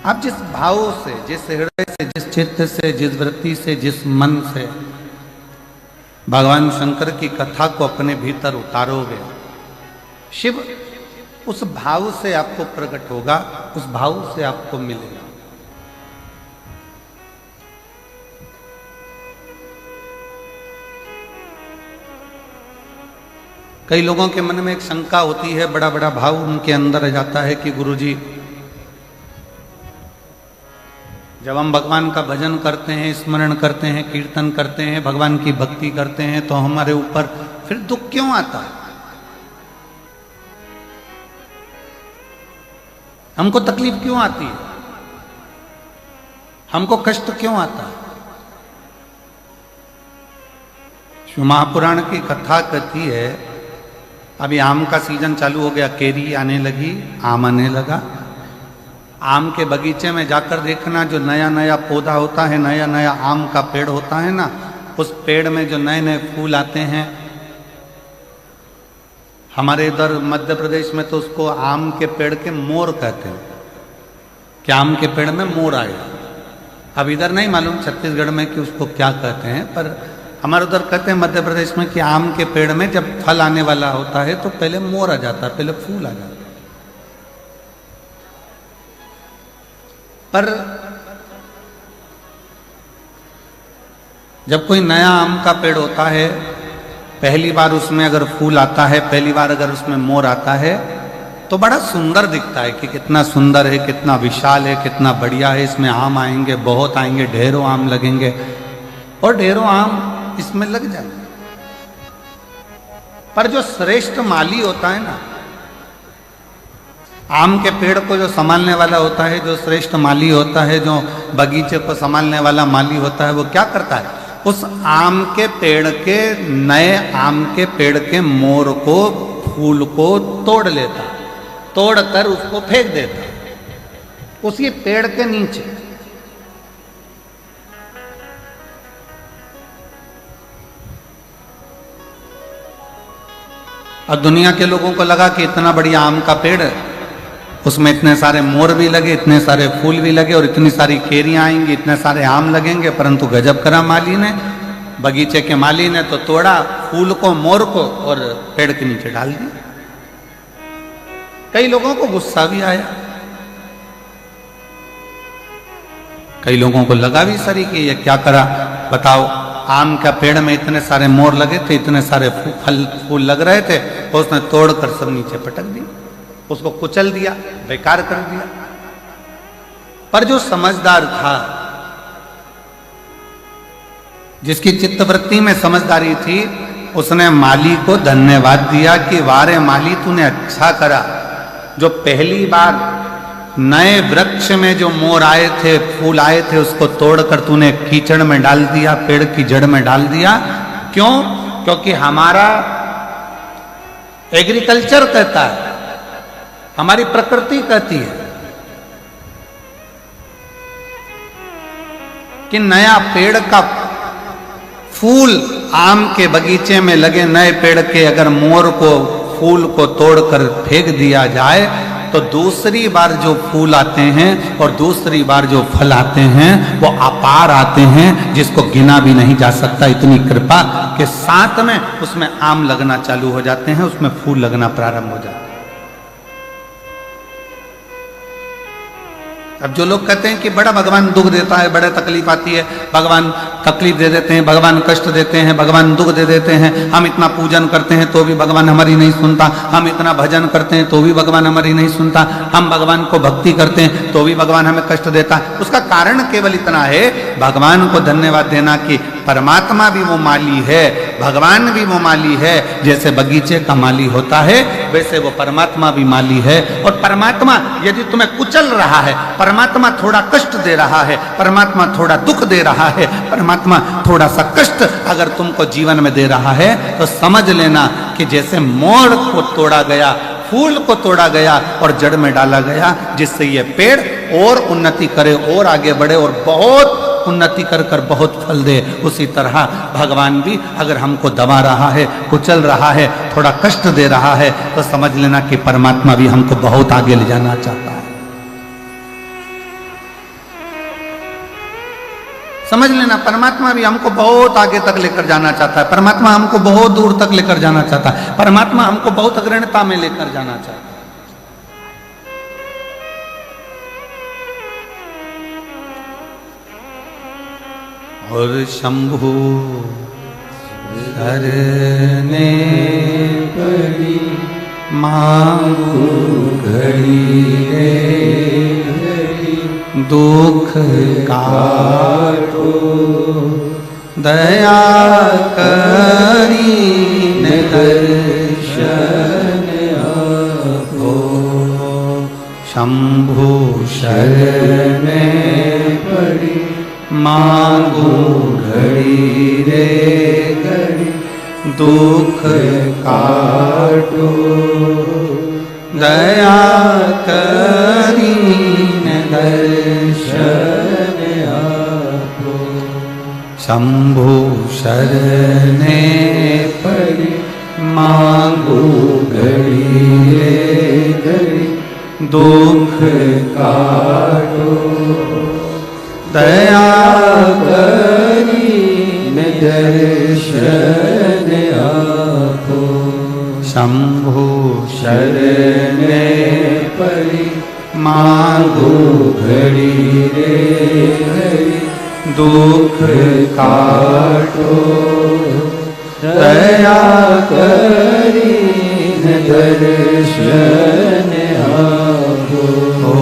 आप जिस भाव से, जिस हृदय से, जिस चित्त से, जिस वृत्ति से, जिस मन से भगवान शंकर की कथा को अपने भीतर उतारोगे, शिव उस भाव से आपको प्रकट होगा, उस भाव से आपको मिलेगा। कई लोगों के मन में एक शंका होती है, बड़ा बड़ा भाव उनके अंदर आ जाता है कि गुरुजी, जब हम भगवान का भजन करते हैं, स्मरण करते हैं, कीर्तन करते हैं, भगवान की भक्ति करते हैं, तो हमारे ऊपर फिर दुख क्यों आता है? हमको तकलीफ क्यों आती है? हमको कष्ट क्यों आता है? शिव महापुराण की कथा कहती है, अभी आम का सीजन चालू हो गया, केरी आने लगी, आम आने लगा। आम के बगीचे में जाकर देखना, जो नया नया पौधा होता है, नया नया आम का पेड़ होता है ना, उस पेड़ में जो नए नए फूल आते हैं, हमारे इधर मध्य प्रदेश में तो उसको आम के पेड़ के मोर कहते हैं कि आम के पेड़ में मोर आएगा। अब इधर नहीं मालूम छत्तीसगढ़ में कि उसको क्या कहते हैं, पर हमारे उधर कहते हैं मध्य प्रदेश में कि आम के पेड़ में जब फल आने वाला होता है तो पहले मोर आ जाता है, पहले फूल आ जाता है। पर जब कोई नया आम का पेड़ होता है, पहली बार उसमें अगर फूल आता है, पहली बार अगर उसमें मोर आता है, तो बड़ा सुंदर दिखता है कि कितना सुंदर है, कितना विशाल है, कितना बढ़िया है, इसमें आम आएंगे, बहुत आएंगे, ढेरों आम लगेंगे और ढेरों आम इसमें लग जाएंगे। पर जो श्रेष्ठ माली होता है ना, आम के पेड़ को जो संभालने वाला होता है, जो श्रेष्ठ माली होता है, जो बगीचे को संभालने वाला माली होता है, वो क्या करता है? उस आम के पेड़ के, नए आम के पेड़ के मोर को, फूल को तोड़ लेता, तोड़कर उसको फेंक देता उसी पेड़ के नीचे। और दुनिया के लोगों को लगा कि इतना बढ़िया आम का पेड़ है, उसमें इतने सारे मोर भी लगे, इतने सारे फूल भी लगे और इतनी सारी केरियां आएंगी, इतने सारे आम लगेंगे, परंतु गजब करा माली ने, बगीचे के माली ने तो तोड़ा फूल को, मोर को और पेड़ के नीचे डाल दिया। कई लोगों को गुस्सा भी आया, कई लोगों को लगा भी सही कि ये क्या करा, बताओ, आम का पेड़ में इतने सारे मोर लगे थे, इतने सारे फूल लग रहे थे, और उसने तोड़कर सब नीचे पटक दिया, उसको कुचल दिया, बेकार कर दिया। पर जो समझदार था, जिसकी चित्तवृत्ति में समझदारी थी, उसने माली को धन्यवाद दिया कि वारे माली, तूने अच्छा करा, जो पहली बार नए वृक्ष में जो मोर आए थे, फूल आए थे, उसको तोड़कर तूने कीचड़ में डाल दिया, पेड़ की जड़ में डाल दिया। क्यों? क्योंकि हमारा एग्रीकल्चर कहता है, हमारी प्रकृति कहती है कि नया पेड़ का फूल, आम के बगीचे में लगे नए पेड़ के अगर मोर को, फूल को तोड़कर फेंक दिया जाए, तो दूसरी बार जो फूल आते हैं और दूसरी बार जो फल आते हैं वो अपार आते हैं, जिसको गिना भी नहीं जा सकता। इतनी कृपा के साथ में उसमें आम लगना चालू हो जाते हैं, उसमें फूल लगना प्रारंभ हो जाते हैं। अब जो लोग कहते हैं कि बड़ा भगवान दुख देता है, बड़ा तकलीफ आती है, भगवान तकलीफ दे देते हैं, भगवान कष्ट देते हैं, भगवान दुख दे देते हैं, हम इतना पूजन करते हैं तो भी भगवान हमारी नहीं सुनता, हम इतना भजन करते हैं तो भी भगवान हमारी नहीं सुनता, हम भगवान को भक्ति करते हैं तो भी भगवान हमें कष्ट देता है। उसका कारण केवल इतना है, भगवान को धन्यवाद देना कि परमात्मा भी वो माली है, भगवान भी वो माली है। जैसे बगीचे का माली होता है, वैसे वो परमात्मा भी माली है। और परमात्मा यदि तुम्हें कुचल रहा है, परमात्मा थोड़ा कष्ट दे रहा है, परमात्मा थोड़ा दुख दे रहा है, परमात्मा थोड़ा सा कष्ट अगर तुमको जीवन में दे रहा है, तो समझ लेना कि जैसे मोर को तोड़ा गया, फूल को तोड़ा गया और जड़ में डाला गया, जिससे ये पेड़ और उन्नति करे, और आगे बढ़े और बहुत उन्नति कर कर बहुत फल दे, उसी तरह भगवान भी अगर हमको दबा रहा है, कुचल रहा है, थोड़ा कष्ट दे रहा है, तो समझ लेना कि परमात्मा भी हमको बहुत आगे ले जाना चाहता है। समझ लेना, परमात्मा भी हमको बहुत आगे तक लेकर जाना चाहता है, परमात्मा हमको बहुत दूर तक लेकर जाना चाहता है, परमात्मा हमको बहुत अग्रणता में लेकर जाना चाहता है। और शंभु शरणे पड़ी मांगू घड़ी रे दुख काटो दया करीन दर्शन आपो। शंभु शरणे पड़ी मांगू घड़ी रे घड़ी दुख काटो दया करीन दर्शन आपो। शंभु शरणे पड़ी मांगू घड़ी रे घड़ी दुख काटो दया करीन दर्शन आपो। शंभु शरणे पड़ी मांगू घड़ी रे घड़ी दुख काटो दया करीन दर्शन आपो। ओ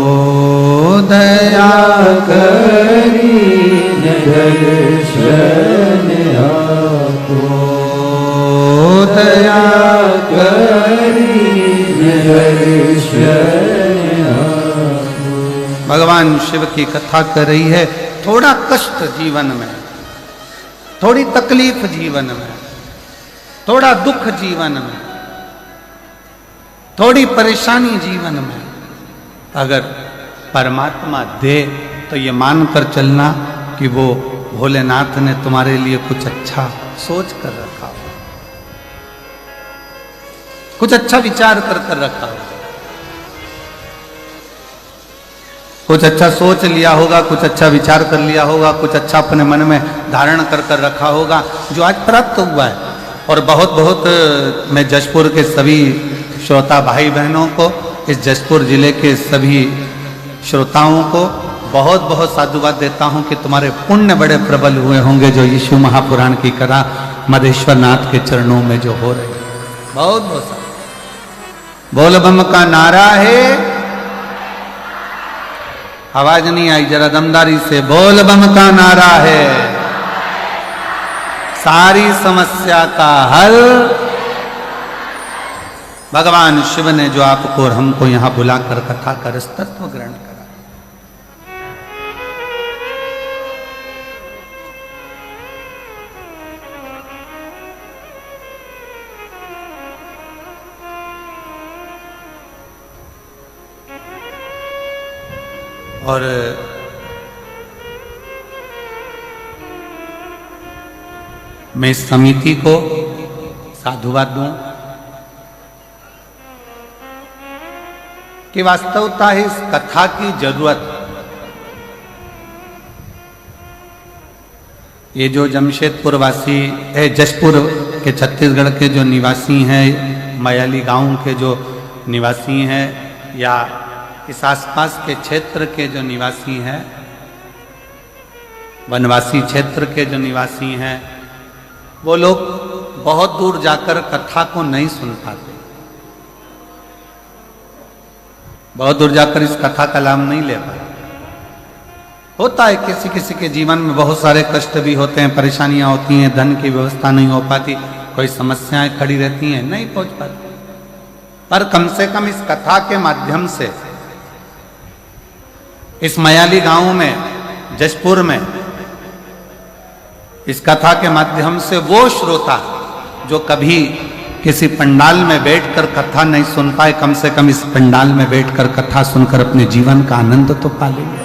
दया करीन दर्शन आपो। दया करीन दर्शन आपो। भगवान शिव की कथा कर रही है। थोड़ा कष्ट जीवन में, थोड़ी तकलीफ जीवन में, थोड़ा दुख जीवन में, थोड़ी परेशानी जीवन में अगर परमात्मा दे तो ये मानकर चलना कि वो भोलेनाथ ने तुम्हारे लिए कुछ अच्छा सोच कर रखा हो, कुछ अच्छा विचार कर रखा हो, कुछ अच्छा सोच लिया होगा, कुछ अच्छा विचार कर लिया होगा, कुछ अच्छा अपने मन में धारण कर रखा होगा जो आज प्राप्त हुआ है। और बहुत बहुत मैं जशपुर के सभी श्रोता भाई बहनों को, इस जशपुर जिले के सभी श्रोताओं को बहुत बहुत साधुवाद देता हूं कि तुम्हारे पुण्य बड़े प्रबल हुए होंगे जो यीशु महापुराण की कथा मधेश्वर नाथ के चरणों में जो हो रही है। बहुत बहुत बोल बम का नारा है। आवाज नहीं आई, जरा दमदारी से बोल बम का नारा है। सारी समस्या का हल भगवान शिव ने जो आपको और हमको यहां बुलाकर कथा कर इस तत्व ग्रहण करा। और मैं इस समिति को साधुवाद दूं कि वास्तवता है इस कथा की जरूरत। ये जो जमशेदपुर वासी है, जशपुर के छत्तीसगढ़ के जो निवासी हैं, मयाली गांव के जो निवासी हैं या इस आसपास के क्षेत्र के जो निवासी हैं, वनवासी क्षेत्र के जो निवासी हैं, वो लोग बहुत दूर जाकर कथा को नहीं सुन पाते, बहुत दूर जाकर इस कथा का लाभ नहीं ले पाते। होता है किसी किसी के जीवन में बहुत सारे कष्ट भी होते हैं, परेशानियां होती हैं, धन की व्यवस्था नहीं हो पाती, कोई समस्याएं खड़ी रहती हैं, नहीं पहुंच पाती। पर कम से कम इस कथा के माध्यम से इस मयाली गांव में, जशपुर में, इस कथा के माध्यम से वो श्रोता जो कभी किसी पंडाल में बैठकर कथा नहीं सुन पाए, कम से कम इस पंडाल में बैठकर कथा सुनकर अपने जीवन का आनंद तो पा लेंगे।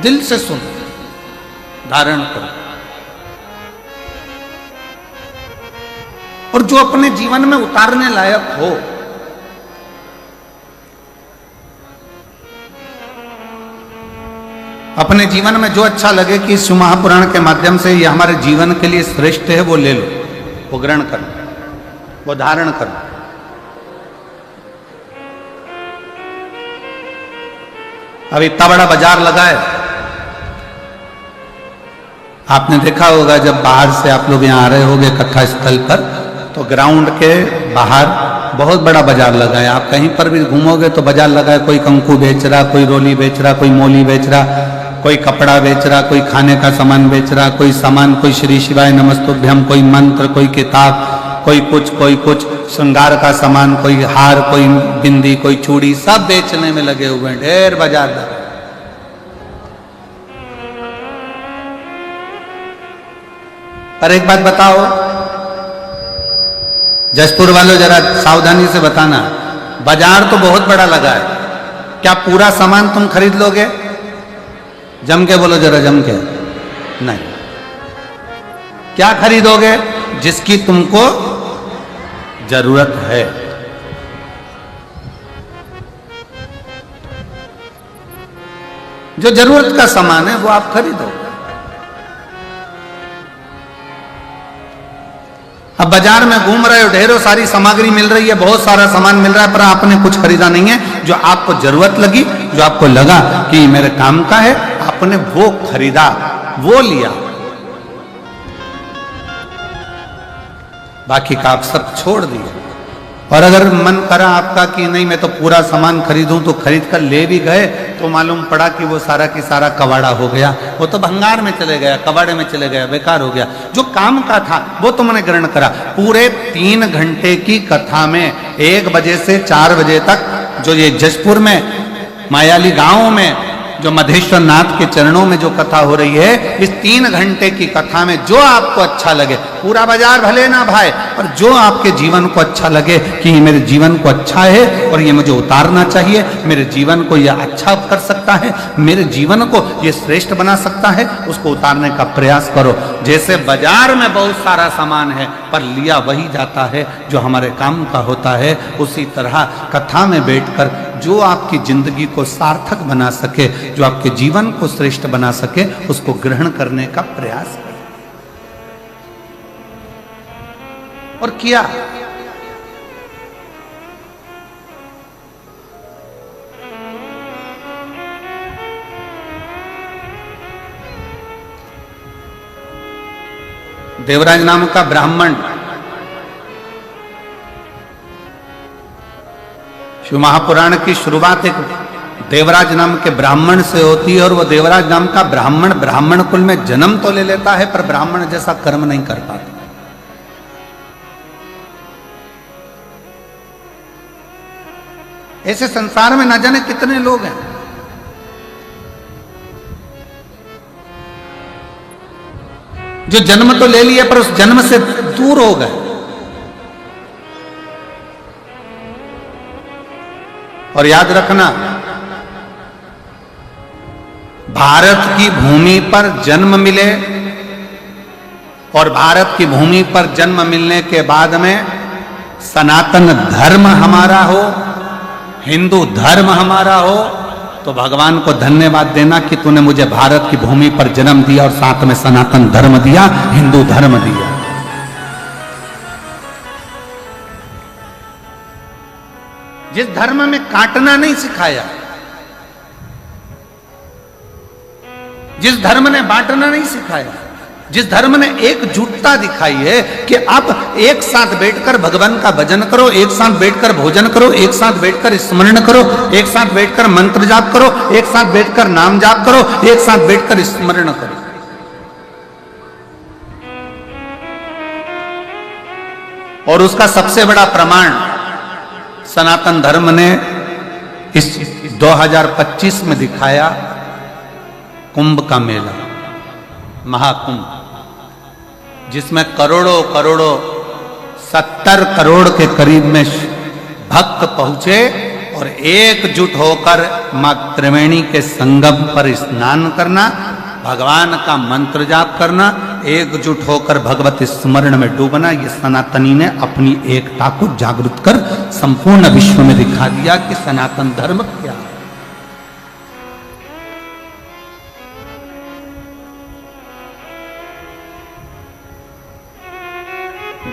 दिल से सुन, धारण करो। और जो अपने जीवन में उतारने लायक हो। अपने जीवन में जो अच्छा लगे कि इस महापुराण के माध्यम से ये हमारे जीवन के लिए श्रेष्ठ है, वो ले लो, वो ग्रहण करो, वो धारण करो। अब इतना बड़ा बाजार लगा है, आपने देखा होगा जब बाहर से आप लोग यहाँ आ रहे होंगे कथा स्थल पर, तो ग्राउंड के बाहर बहुत बड़ा बाजार लगा है। आप कहीं पर भी घूमोगे तो बाजार लगा है, कोई कंकु बेच रहा, कोई रोली बेच रहा, कोई मोली बेच रहा, कोई कपड़ा बेच रहा, कोई खाने का सामान बेच रहा, कोई सामान, कोई श्री शिवाय नमस्तुभ्यम, कोई मंत्र, कोई किताब, कोई कुछ श्रृंगार का सामान, कोई हार, कोई बिंदी, कोई चूड़ी, सब बेचने में लगे हुए हैं, ढेर बाजार लगा। पर एक बात बताओ, जसपुर वालों जरा सावधानी से बताना, बाजार तो बहुत बड़ा लगा है, क्या पूरा सामान तुम खरीद लोगे? जम के बोलो जरा, जम के। नहीं, क्या खरीदोगे? जिसकी तुमको जरूरत है। जो जरूरत का सामान है वो आप खरीदो। अब बाजार में घूम रहे हो, ढेरों सारी सामग्री मिल रही है, बहुत सारा सामान मिल रहा है, पर आपने कुछ खरीदा नहीं है। जो आपको जरूरत लगी, जो आपको लगा कि मेरे काम का है, आपने वो खरीदा, वो लिया, बाकी का आप सब छोड़ दिए। और अगर मन करा आपका कि नहीं मैं तो पूरा सामान खरीदूं, तो खरीद कर ले भी गए तो मालूम पड़ा कि वो सारा की सारा कबाड़ा हो गया, वो तो भंगार में चले गया, कबाड़े में चले गया, बेकार हो गया। जो काम का था वो तुमने ग्रहण करा। पूरे 3 घंटे की कथा में 1 बजे से 4 बजे तक जो ये जसपुर में मायाली गांव में जो मधेश्वर नाथ के चरणों में जो कथा हो रही है, इस 3 घंटे की कथा में जो आपको अच्छा लगे, पूरा बाजार भले ना भाई, और जो आपके जीवन को अच्छा लगे कि मेरे जीवन को अच्छा है और ये मुझे उतारना चाहिए, मेरे जीवन को ये अच्छा कर सकता है, मेरे जीवन को ये श्रेष्ठ बना सकता है, उसको उतारने का प्रयास करो। जैसे बाजार में बहुत सारा सामान है पर लिया वही जाता है जो हमारे काम का होता है, उसी तरह कथा में बैठकर जो आपकी जिंदगी को सार्थक बना सके, जो आपके जीवन को श्रेष्ठ बना सके, उसको ग्रहण करने का प्रयास करें। और किया। देवराज नाम का ब्राह्मण, शिव महापुराण की शुरुआत एक देवराज नाम के ब्राह्मण से होती है, और वो देवराज नाम का ब्राह्मण कुल में जन्म तो ले लेता है पर ब्राह्मण जैसा कर्म नहीं कर पाता। ऐसे संसार में न जाने कितने लोग हैं। जो जन्म तो ले लिए पर उस जन्म से दूर हो गए। और याद रखना, भारत की भूमि पर जन्म मिले और भारत की भूमि पर जन्म मिलने के बाद में सनातन धर्म हमारा हो, हिंदू धर्म हमारा हो, तो भगवान को धन्यवाद देना कि तूने मुझे भारत की भूमि पर जन्म दिया और साथ में सनातन धर्म दिया, हिंदू धर्म दिया। जिस धर्म में काटना नहीं सिखाया, जिस धर्म ने बांटना नहीं सिखाया, जिस धर्म ने एकजुटता दिखाई है कि आप एक साथ बैठकर भगवान का भजन करो, एक साथ बैठकर भोजन करो, एक साथ बैठकर स्मरण करो, एक साथ बैठकर मंत्र जाप करो, एक साथ बैठकर नाम जाप करो, एक साथ बैठकर स्मरण करो। और उसका सबसे बड़ा प्रमाण सनातन धर्म ने इस 2025 में दिखाया, कुंभ का मेला, महाकुंभ, जिसमें करोड़ों 70 करोड़ के करीब में भक्त पहुंचे और एकजुट होकर मां त्रिवेणी के संगम पर स्नान करना, भगवान का मंत्र जाप करना, एकजुट होकर भगवत स्मरण में डूबना, ये सनातनी ने अपनी एकता को जागृत कर संपूर्ण विश्व में दिखा दिया कि सनातन धर्म क्या है।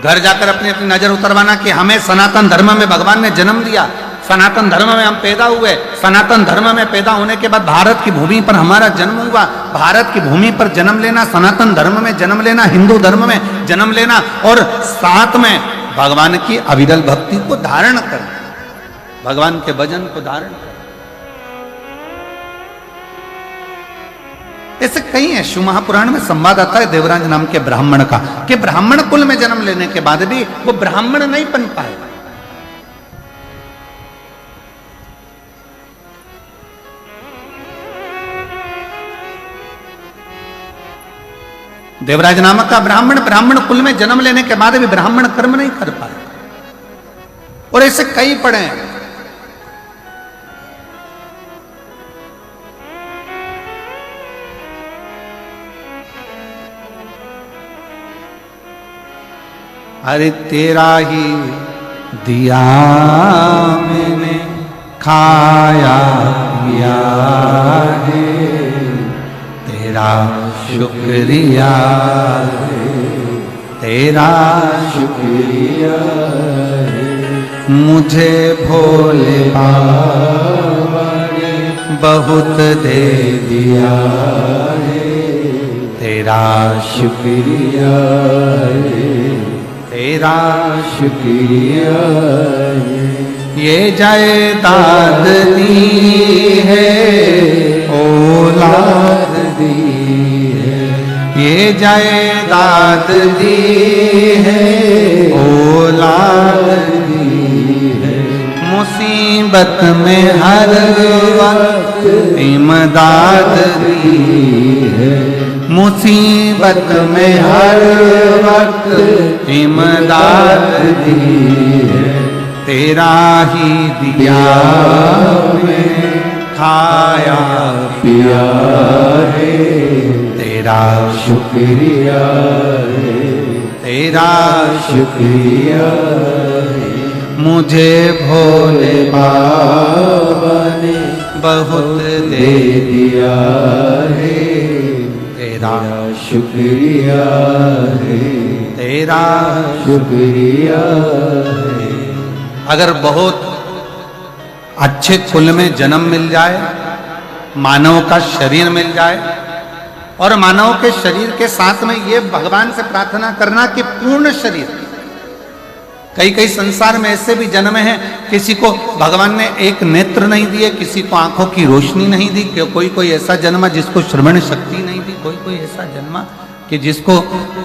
घर जाकर अपनी अपनी नजर उतरवाना कि हमें सनातन धर्म में भगवान ने जन्म दिया, सनातन धर्म में हम पैदा हुए, सनातन धर्म में पैदा होने के बाद भारत की भूमि पर हमारा जन्म हुआ। भारत की भूमि पर जन्म लेना, सनातन धर्म में जन्म लेना, हिंदू धर्म में जन्म लेना और साथ में भगवान की अविरल भक्ति को धारण करना, भगवान के भजन को धारण करना। ऐसे कई है। शिव महापुराण में संवाद आता है देवराज नाम के ब्राह्मण का, कि ब्राह्मण कुल में जन्म लेने के बाद भी वो ब्राह्मण नहीं बन पाए। देवराज नामक का ब्राह्मण कुल में जन्म लेने के बाद भी ब्राह्मण कर्म नहीं कर पाए। और ऐसे कई पढ़े हैं। अरे तेरा ही दिया मैंने खाया पिया है, तेरा शुक्रिया है, तेरा शुक्रिया है। मुझे भोले बाबा ने बहुत दे दिया है, तेरा शुक्रिया है, तेरा शुक्रिया है। ये जायदाद दी है, औलाद दी है, ये जायदाद दी है, औलाद दी है। मुसीबत में हर वक्त इमदाद दी है, मुसीबत में हर वक्त इमदाद दी है। तेरा ही दिया मैं खाया पिया है, तेरा शुक्रिया है, तेरा शुक्रिया है। मुझे भोले बाबा ने बहुत दे दिया है, तेरा शुक्रिया है, तेरा शुक्रिया है। अगर बहुत अच्छे कुल में जन्म मिल जाए, मानव का शरीर मिल जाए और मानव के शरीर के साथ में ये भगवान से प्रार्थना करना कि पूर्ण शरीर। कई कई संसार में ऐसे भी जन्म हैं, किसी को भगवान ने एक नेत्र नहीं दिए, किसी को आंखों की रोशनी नहीं दी, कोई कोई ऐसा जन्मा जिसको श्रवण शक्ति नहीं दी, कोई कोई ऐसा जन्मा कि जिसको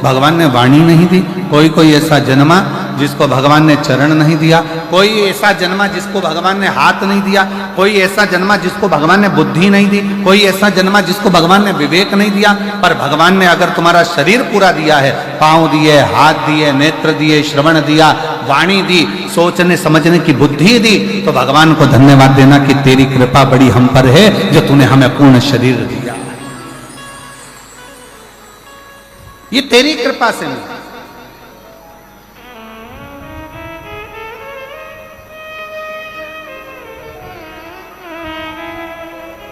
भगवान ने वाणी नहीं दी, कोई कोई ऐसा जन्मा जिसको भगवान ने चरण नहीं दिया, कोई ऐसा जन्मा जिसको भगवान ने हाथ नहीं दिया, कोई ऐसा जन्मा जिसको भगवान ने बुद्धि नहीं दी, कोई ऐसा जन्मा जिसको भगवान ने विवेक नहीं दिया। पर भगवान ने अगर तुम्हारा शरीर पूरा दिया है, पांव दिए, हाथ दिए, नेत्र दिए, श्रवण दिया, वाणी दी, सोचने समझने की बुद्धि दी, तो भगवान को धन्यवाद देना कि तेरी कृपा बड़ी हम पर है जो तूने हमें पूर्ण शरीर दिया। ये तेरी कृपा से मिला।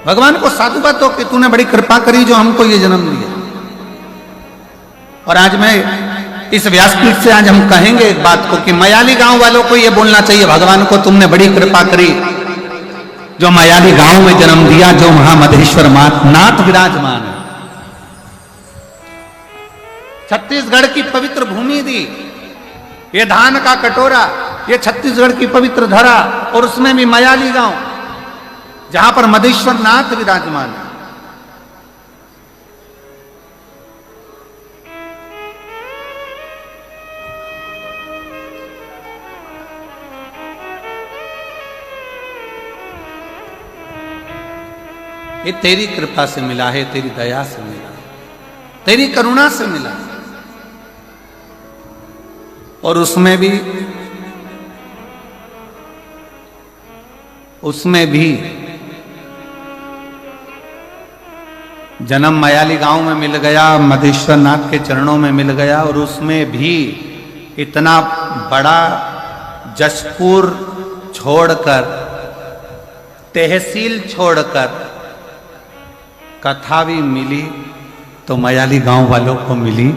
भगवान को साधुवाद हो कि तूने बड़ी कृपा करी जो हमको ये जन्म दिया। और आज मैं इस व्यासपीठ से आज हम कहेंगे एक बात को कि मयाली गांव वालों को ये बोलना चाहिए, भगवान को तुमने बड़ी कृपा करी जो मयाली गांव में जन्म दिया, जो महामधेश्वर नाथ विराजमान है। छत्तीसगढ़ की पवित्र भूमि दी, ये धान का कटोरा, ये छत्तीसगढ़ की पवित्र धरा, और उसमें भी मयाली गांव जहां पर मधेश्वर नाथ विराजमान है। ये तेरी कृपा से मिला है, तेरी दया से मिला है, तेरी करुणा से मिला है। और उसमें भी जन्म मयाली गांव में मिल गया, मधेश्वर नाथ के चरणों में मिल गया, और उसमें भी इतना बड़ा जशपुर छोड़कर, तहसील छोड़कर कथा भी मिली तो मयाली गांव वालों को मिली।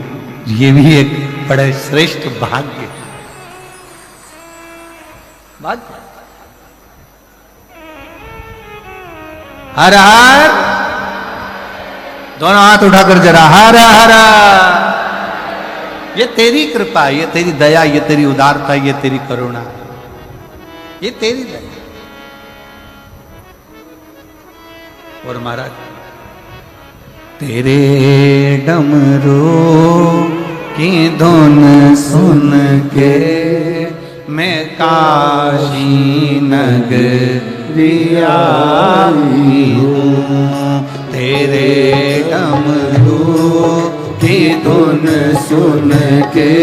ये भी एक बड़े श्रेष्ठ भाग्य है। भाग्य। हर हर, दोनों हाथ उठाकर जरा हर हर। ये तेरी कृपा, ये तेरी दया, ये तेरी उदारता, ये तेरी करुणा, ये तेरी दया। और महाराज, तेरे डमरू की धुन सुन के मैं काशी नगरी आई हूँ। तेरे डमरू की धुन सुन के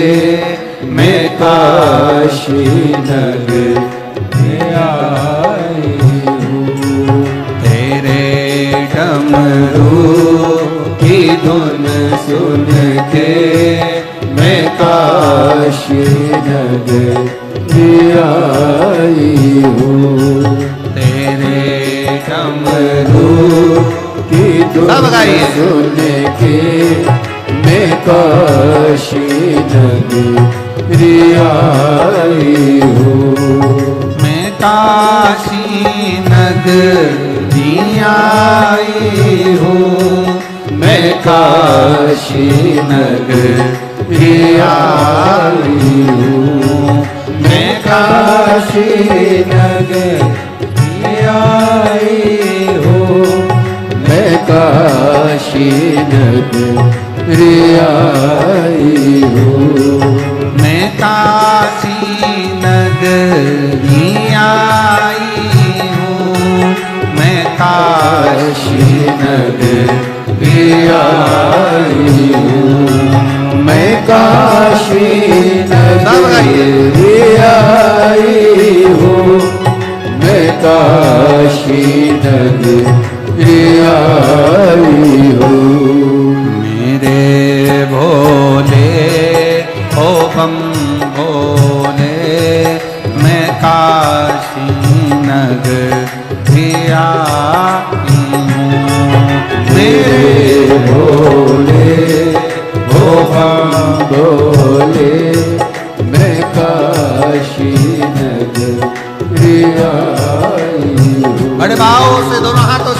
मैं काशी नगरी आई हूँ। तेरे डमरू की धुन सुन के मैं काशी नगरी आई हूँ। तेरे डमरू की धुन सुन के मैं काशी नगरी आई हूँ। मैं काशी नगरी आई हूँ। मैं काशी नगरी आई हूँ। मैं काशी नगरी आई हूँ। मैं काशी नगरी आई हूँ। मैं काशी नगरी आई हूँ। मैं काशी नगरी आई हूँ। मैं काशी नगरी आई हूँ। मैं काशी नगरी आई हूँ। मेरे भोले ओ बम भोले, मैं काशी नगरी आई हूँ। मेरे भोले ओ बम भोले, मैं काशी नगरी आई हूँ। बड़े भाव से दोनों हाथों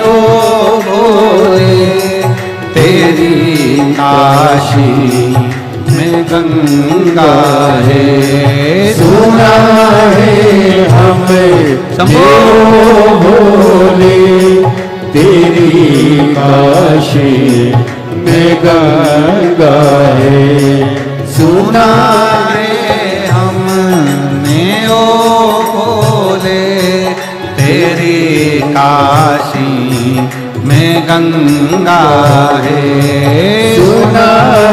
ओ भोले तेरी काशी में गंगा है। सुना है हमें शंभो भोले तेरी काशी में गंगा है। सुना है हमने ओ भोले तेरी काशी में गंगा है। सुना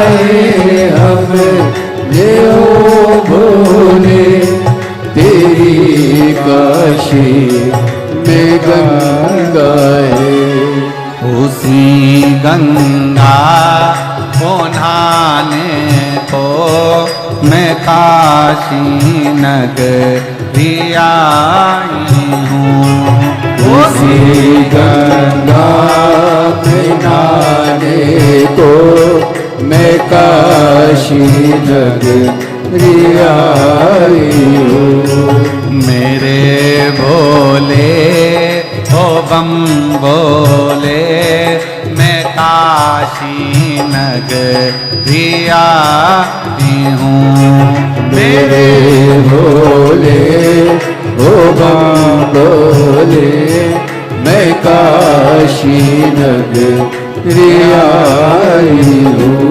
है हमने ओ भोले तेरी काशी में गंगा है। उसी गंगा को नहाने को मैं काशी नगरी आई हूँ। उसी गंगा में नहाने को मैं काशी नगरी आई हूँ। मेरे भोले ओ बम बोले मैं काशी नगरी आई हूँ। मेरे भोले ओ बम बोले मैं काशी नगरी आई हूँ।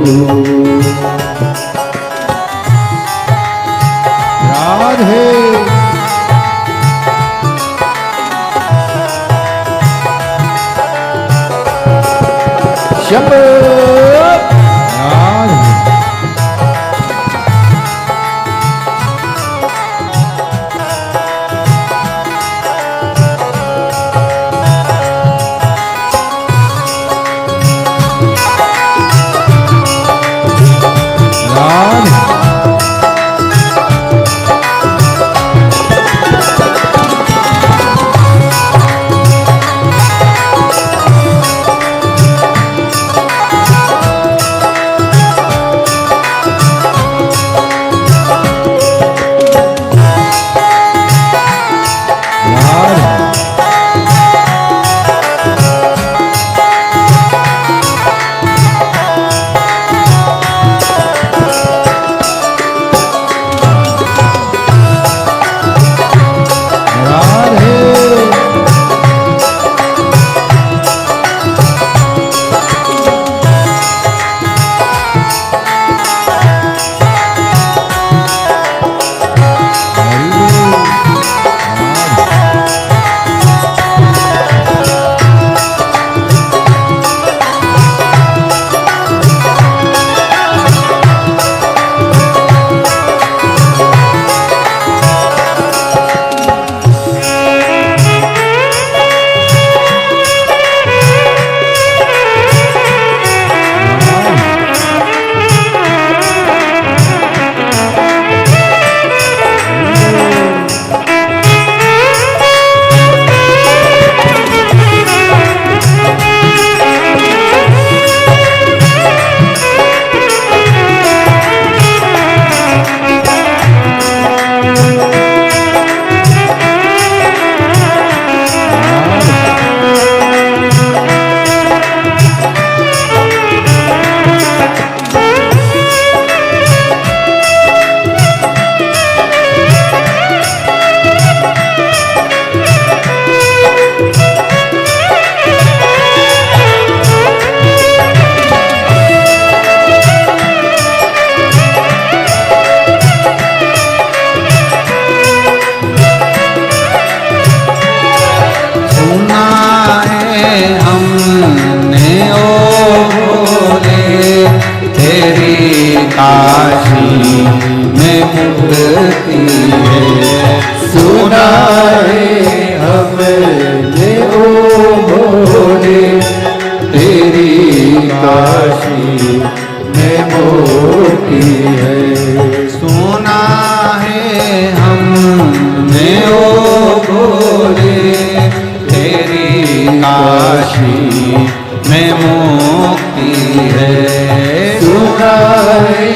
राधे शंभो राधे काशी में मुक्ति है। सुना है हमने ओ भोले तेरी काशी में मुक्ति है। सुना है हमने ओ भोले तेरी काशी में मुक्ति है। सुना है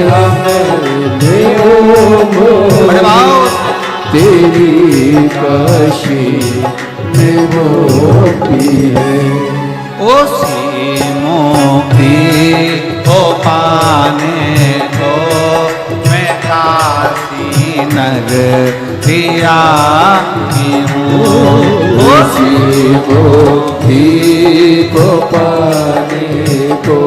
हमने ओ भोले तेरी काशी में मुक्ति उसी मुक्ति को पाने को मैं काशी नगरी आई हूँ। उसी मुक्ति को पाने को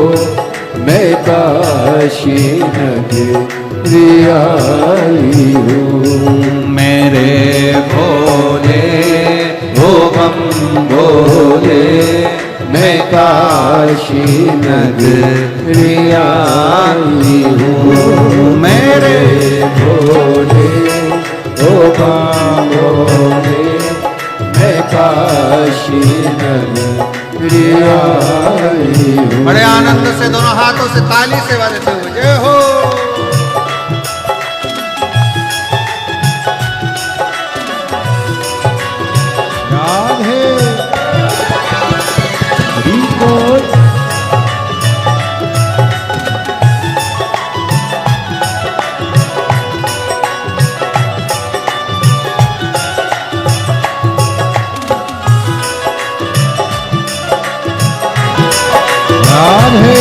मैं काशी नगरी आई हूँ। मेरे भोले हो बम भोले मैं काशी नगरी आई हूँ। मेरे भोले ओ बम भोले मैं काशी नगरी आई हूँ। बड़े आनंद से दोनों हाथों से ताली से देते हुए जय हो। राधे हरि बोल। राधे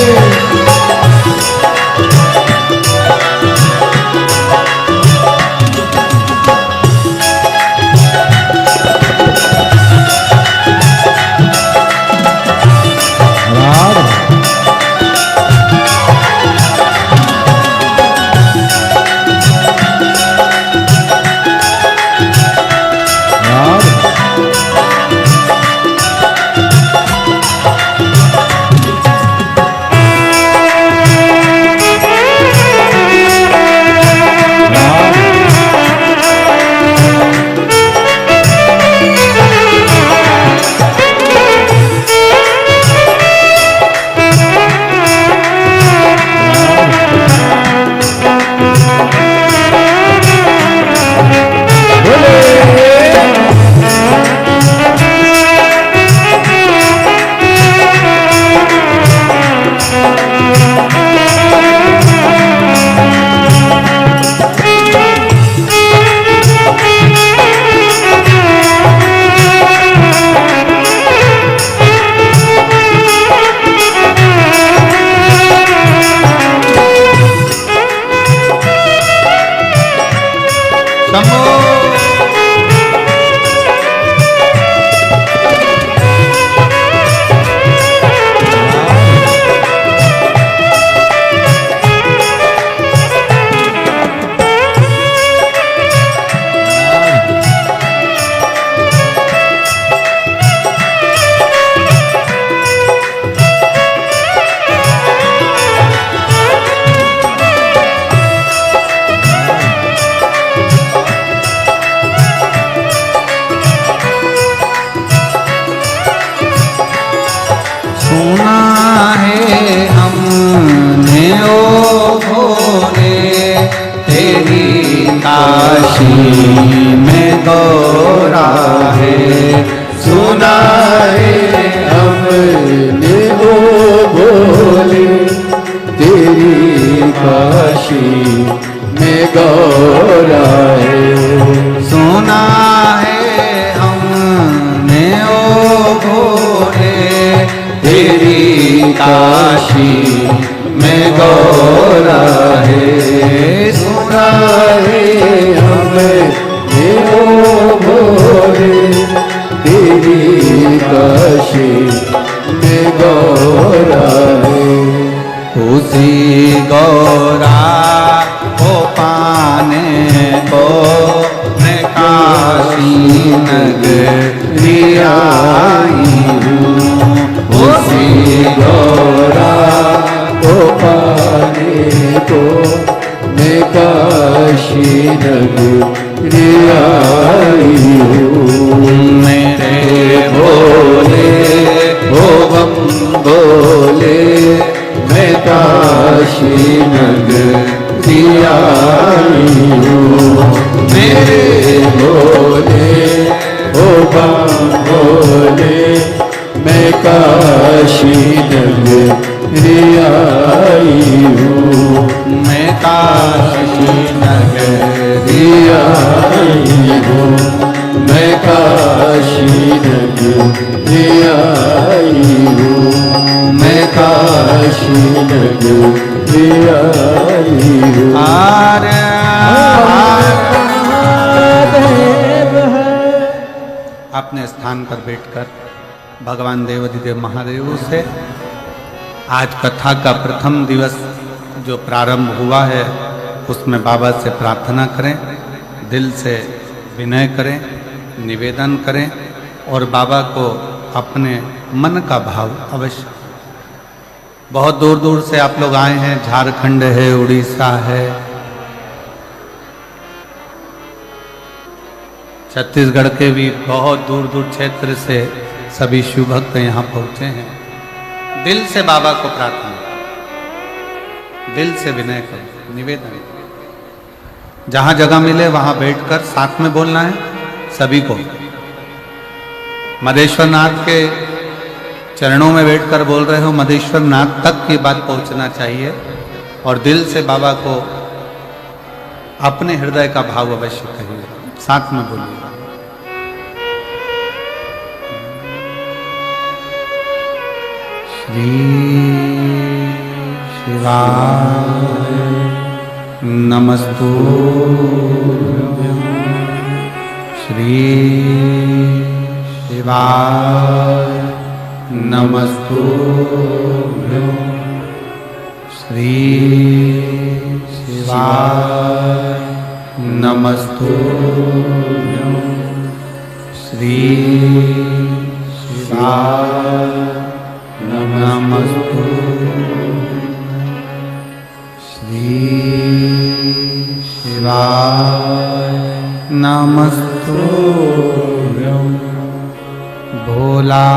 सुना है हमने ओ भोले तेरी काशी में गौरा है। सुना है हमने ओ भोले तेरी काशी में गौरा है। सुना है हमने ओ भोले तेरी काशी में गौरा है। सुना है हमने ओ भोले तेरी काशी में गौरा है। उसी गौरा को पाने को मैं काशी नगरी आई हूँ। उसी गौरा को पाने को मैं काशी नगरी आई हूँ। मेरे भोले ओ बम भोले मैं काशी नगरी आई हूँ। मेरे भोले ओ बम भोले मैं काशी नगरी आई हूँ। मैं काशी नगरी आई हूँ। मैं काशी नगरी आई हूँ, मैं काशी नगरी आई हूँ। महादेव है। अपने स्थान पर बैठकर भगवान देवाधिदेव महादेव से आज कथा का प्रथम दिवस जो प्रारंभ हुआ है उसमें बाबा से प्रार्थना करें, दिल से विनय करें, निवेदन करें और बाबा को अपने मन का भाव अवश्य। बहुत दूर दूर से आप लोग आए हैं, झारखंड है, उड़ीसा है, छत्तीसगढ़ के भी बहुत दूर दूर क्षेत्र से सभी शिव भक्त यहाँ पहुँचे हैं। दिल से बाबा को प्रार्थना, दिल से विनय करो, निवेदन। जहाँ जगह मिले वहाँ बैठकर साथ में बोलना है सभी को। मदेश्वर नाथ के चरणों में बैठकर बोल रहे हो, मदेश्वर नाथ तक की बात पहुँचना चाहिए और दिल से बाबा को अपने हृदय का भाव अवश्य कहिए, साथ में बोलिए। श्री शिवाय नमस्तुभ्यं, श्री शिवाय नमस्तुभ्यं, श्री शिवाय नमस्तुभ्यं, श्री शिवाय नमस्तुभ्यं, श्री शिवाय नमस्तुभ्यं। भोला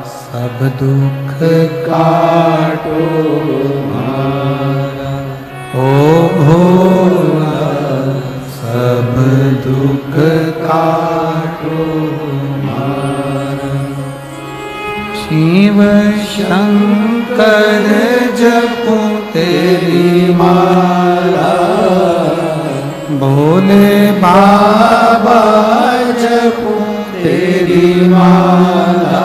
सब दुख काटो हमारा, ओ भोला सब दुख काटो हमारा। शिव शंकर जपो तेरी माला, भोले बाबा जपो तेरी माला।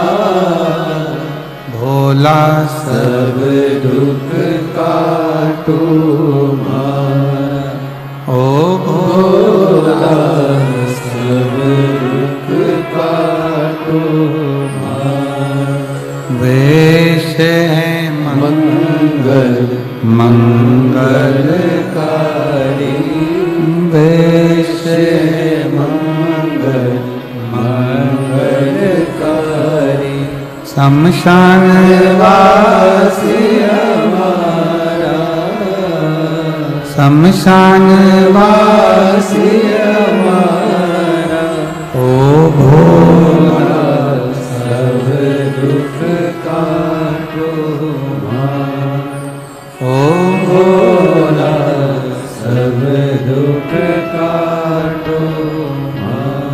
भोला सब दुख काटो हमारा, ओ भोला सब दुख काटो हमारा। वेश है मंगल मंगलकारी, वेश है मंगल मंगलकारी। शमशान वासी हमारा, शमशान वासी हमारा। ओ भोला सब दुख काटो हमारा, ओ भोला सब दुख काटो हमारा।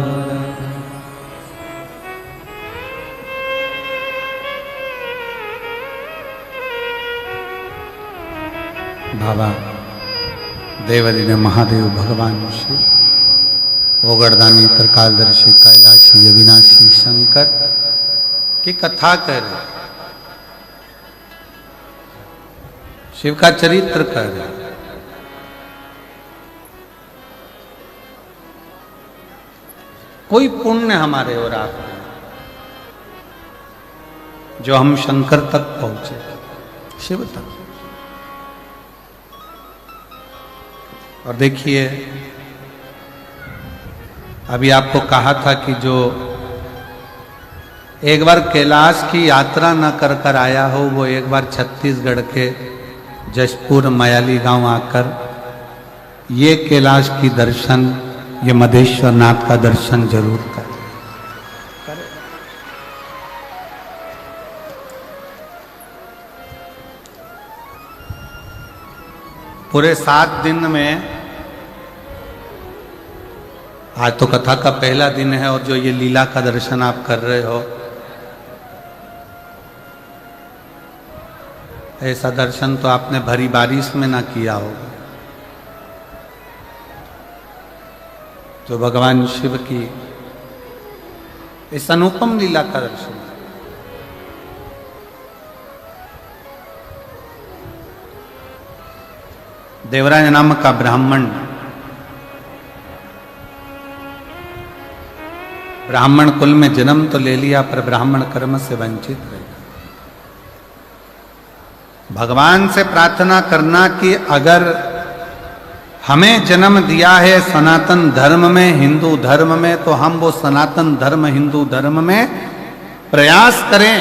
बाबा देवाधिदेव महादेव भगवान शिव, ओगरदानी, त्रिकालदर्शी, कैलाशी, अविनाशी शंकर की कथा कह रहे, शिव का चरित्र कह रहे। कोई पुण्य हमारे और आप जो हम शंकर तक पहुंचे, शिव तक। और देखिए अभी आपको कहा था कि जो एक बार कैलाश की यात्रा न कर कर आया हो, वो एक बार छत्तीसगढ़ के जशपुर मयाली गांव आकर ये कैलाश की दर्शन, ये मदेश्वर नाथ का दर्शन जरूर करें। पूरे 7 दिन में, आज तो कथा का पहला दिन है और जो ये लीला का दर्शन आप कर रहे हो, ऐसा दर्शन तो आपने भरी बारिश में ना किया होगा। जो भगवान शिव की इस अनुपम लीला का दर्शन, देवराज नाम का ब्राह्मण, ब्राह्मण कुल में जन्म तो ले लिया पर ब्राह्मण कर्म से वंचित रह गया। भगवान से प्रार्थना करना कि अगर हमें जन्म दिया है सनातन धर्म में, हिंदू धर्म में, तो हम वो सनातन धर्म हिंदू धर्म में प्रयास करें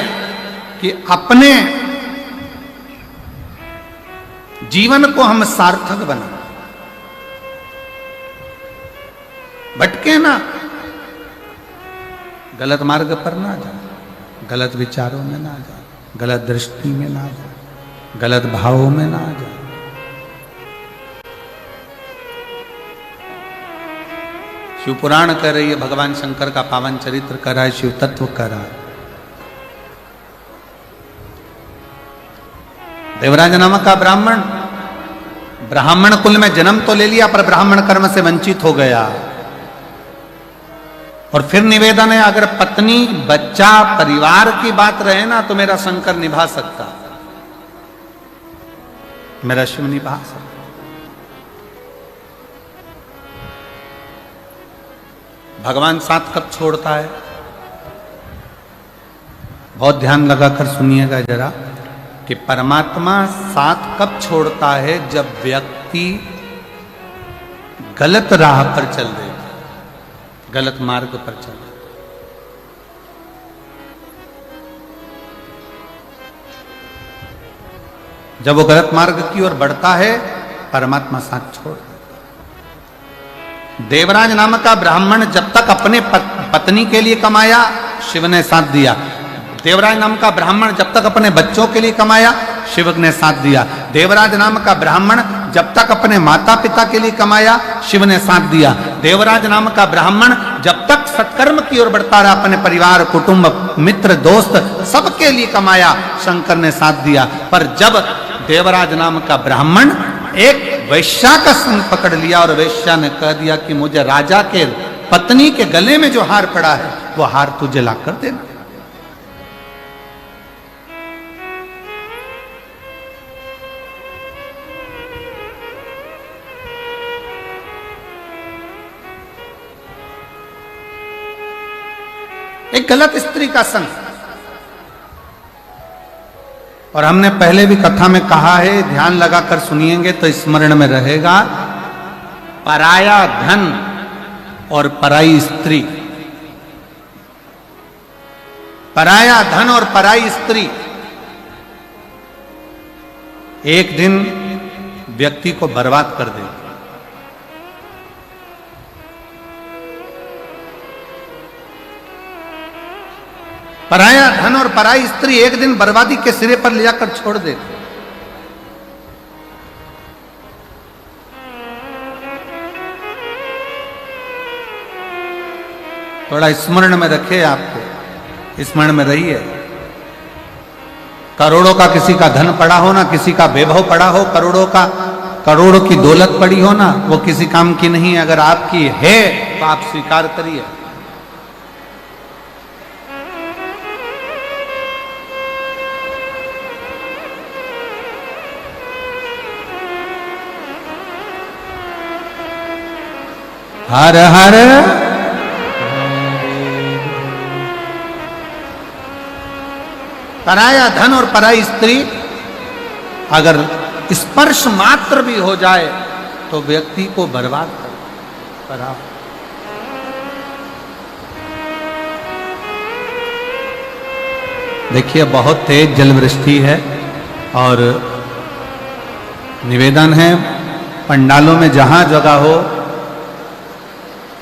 कि अपने जीवन को हम सार्थक बनाएं, भटके ना, गलत मार्ग पर ना जाए, गलत विचारों में ना जाए, गलत दृष्टि में ना जाए, गलत भावों में ना जाए। शिव पुराण कह रही है, भगवान शंकर का पावन चरित्र कर रहा है, शिव तत्व कर रहा है। देवराज नामक का ब्राह्मण, ब्राह्मण कुल में जन्म तो ले लिया पर ब्राह्मण कर्म से वंचित हो गया। और फिर निवेदन है, अगर पत्नी बच्चा परिवार की बात रहे ना तो मेरा शंकर निभा सकता, मेरा शिव निभा सकता। भगवान साथ कब छोड़ता है, बहुत ध्यान लगाकर सुनिएगा जरा, कि परमात्मा साथ कब छोड़ता है, जब व्यक्ति गलत राह पर चल देता, गलत मार्ग पर चल देता। जब वो गलत मार्ग की ओर बढ़ता है, परमात्मा साथ छोड़ देता। देवराज नामक का ब्राह्मण जब तक अपने पत्नी के लिए कमाया, शिव ने साथ दिया। देवराज नाम का ब्राह्मण जब तक अपने बच्चों के लिए कमाया, शिव ने साथ दिया। देवराज नाम का ब्राह्मण जब तक अपने माता पिता के लिए कमाया, शिव ने साथ दिया। देवराज नाम का ब्राह्मण जब तक सत्कर्म की ओर बढ़ता रहा, अपने परिवार, कुटुंब, मित्र, दोस्त सबके लिए कमाया, शंकर ने साथ दिया। पर जब देवराज नाम का ब्राह्मण एक वैश्या का संग पकड़ लिया और वैश्या ने कह दिया कि मुझे राजा के पत्नी के गले में जो हार पड़ा है वो हार तुझे ला कर देना। एक गलत स्त्री का संग। और हमने पहले भी कथा में कहा है, ध्यान लगाकर सुनिएंगे तो स्मरण में रहेगा, पराया धन और पराई स्त्री, पराया धन और पराई स्त्री एक दिन व्यक्ति को बर्बाद कर देगी। पराया धन और पराई स्त्री एक दिन बर्बादी के सिरे पर ले जाकर छोड़ दे। थोड़ा स्मरण में रखे, आपको स्मरण में रहिए। करोड़ों का किसी का धन पड़ा हो ना, किसी का वैभव पड़ा हो, करोड़ों की दौलत पड़ी हो ना, वो किसी काम की नहीं है। अगर आपकी है तो आप स्वीकार करिए। हर हर पराया धन और पराई स्त्री अगर स्पर्श मात्र भी हो जाए तो व्यक्ति को बर्बाद करा। देखिए, बहुत तेज जलवृष्टि है और निवेदन है, पंडालों में जहां जगह हो,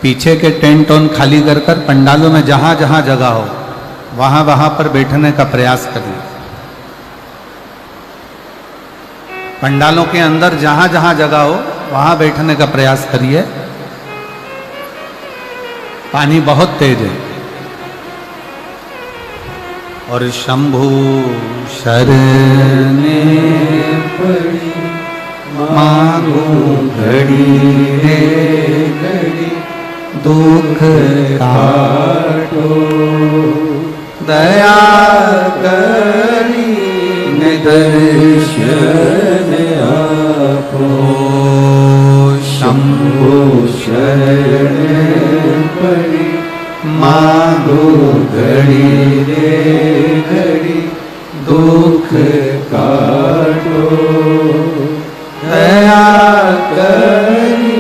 पीछे के टेंट ऑन खाली कर पंडालों में जहां जहां जगह हो वहां पर बैठने का प्रयास करिए। पंडालों के अंदर जहां जहां जगह हो वहां बैठने का प्रयास करिए। पानी बहुत तेज है। और शंभु शरणे पड़ी मांगो घड़ी रे घड़ी, दुख काटो दया करी दर्शन आपो। शंभो शरण पड़ी मांगो घड़ी रे घड़ी दुख काटो दया करी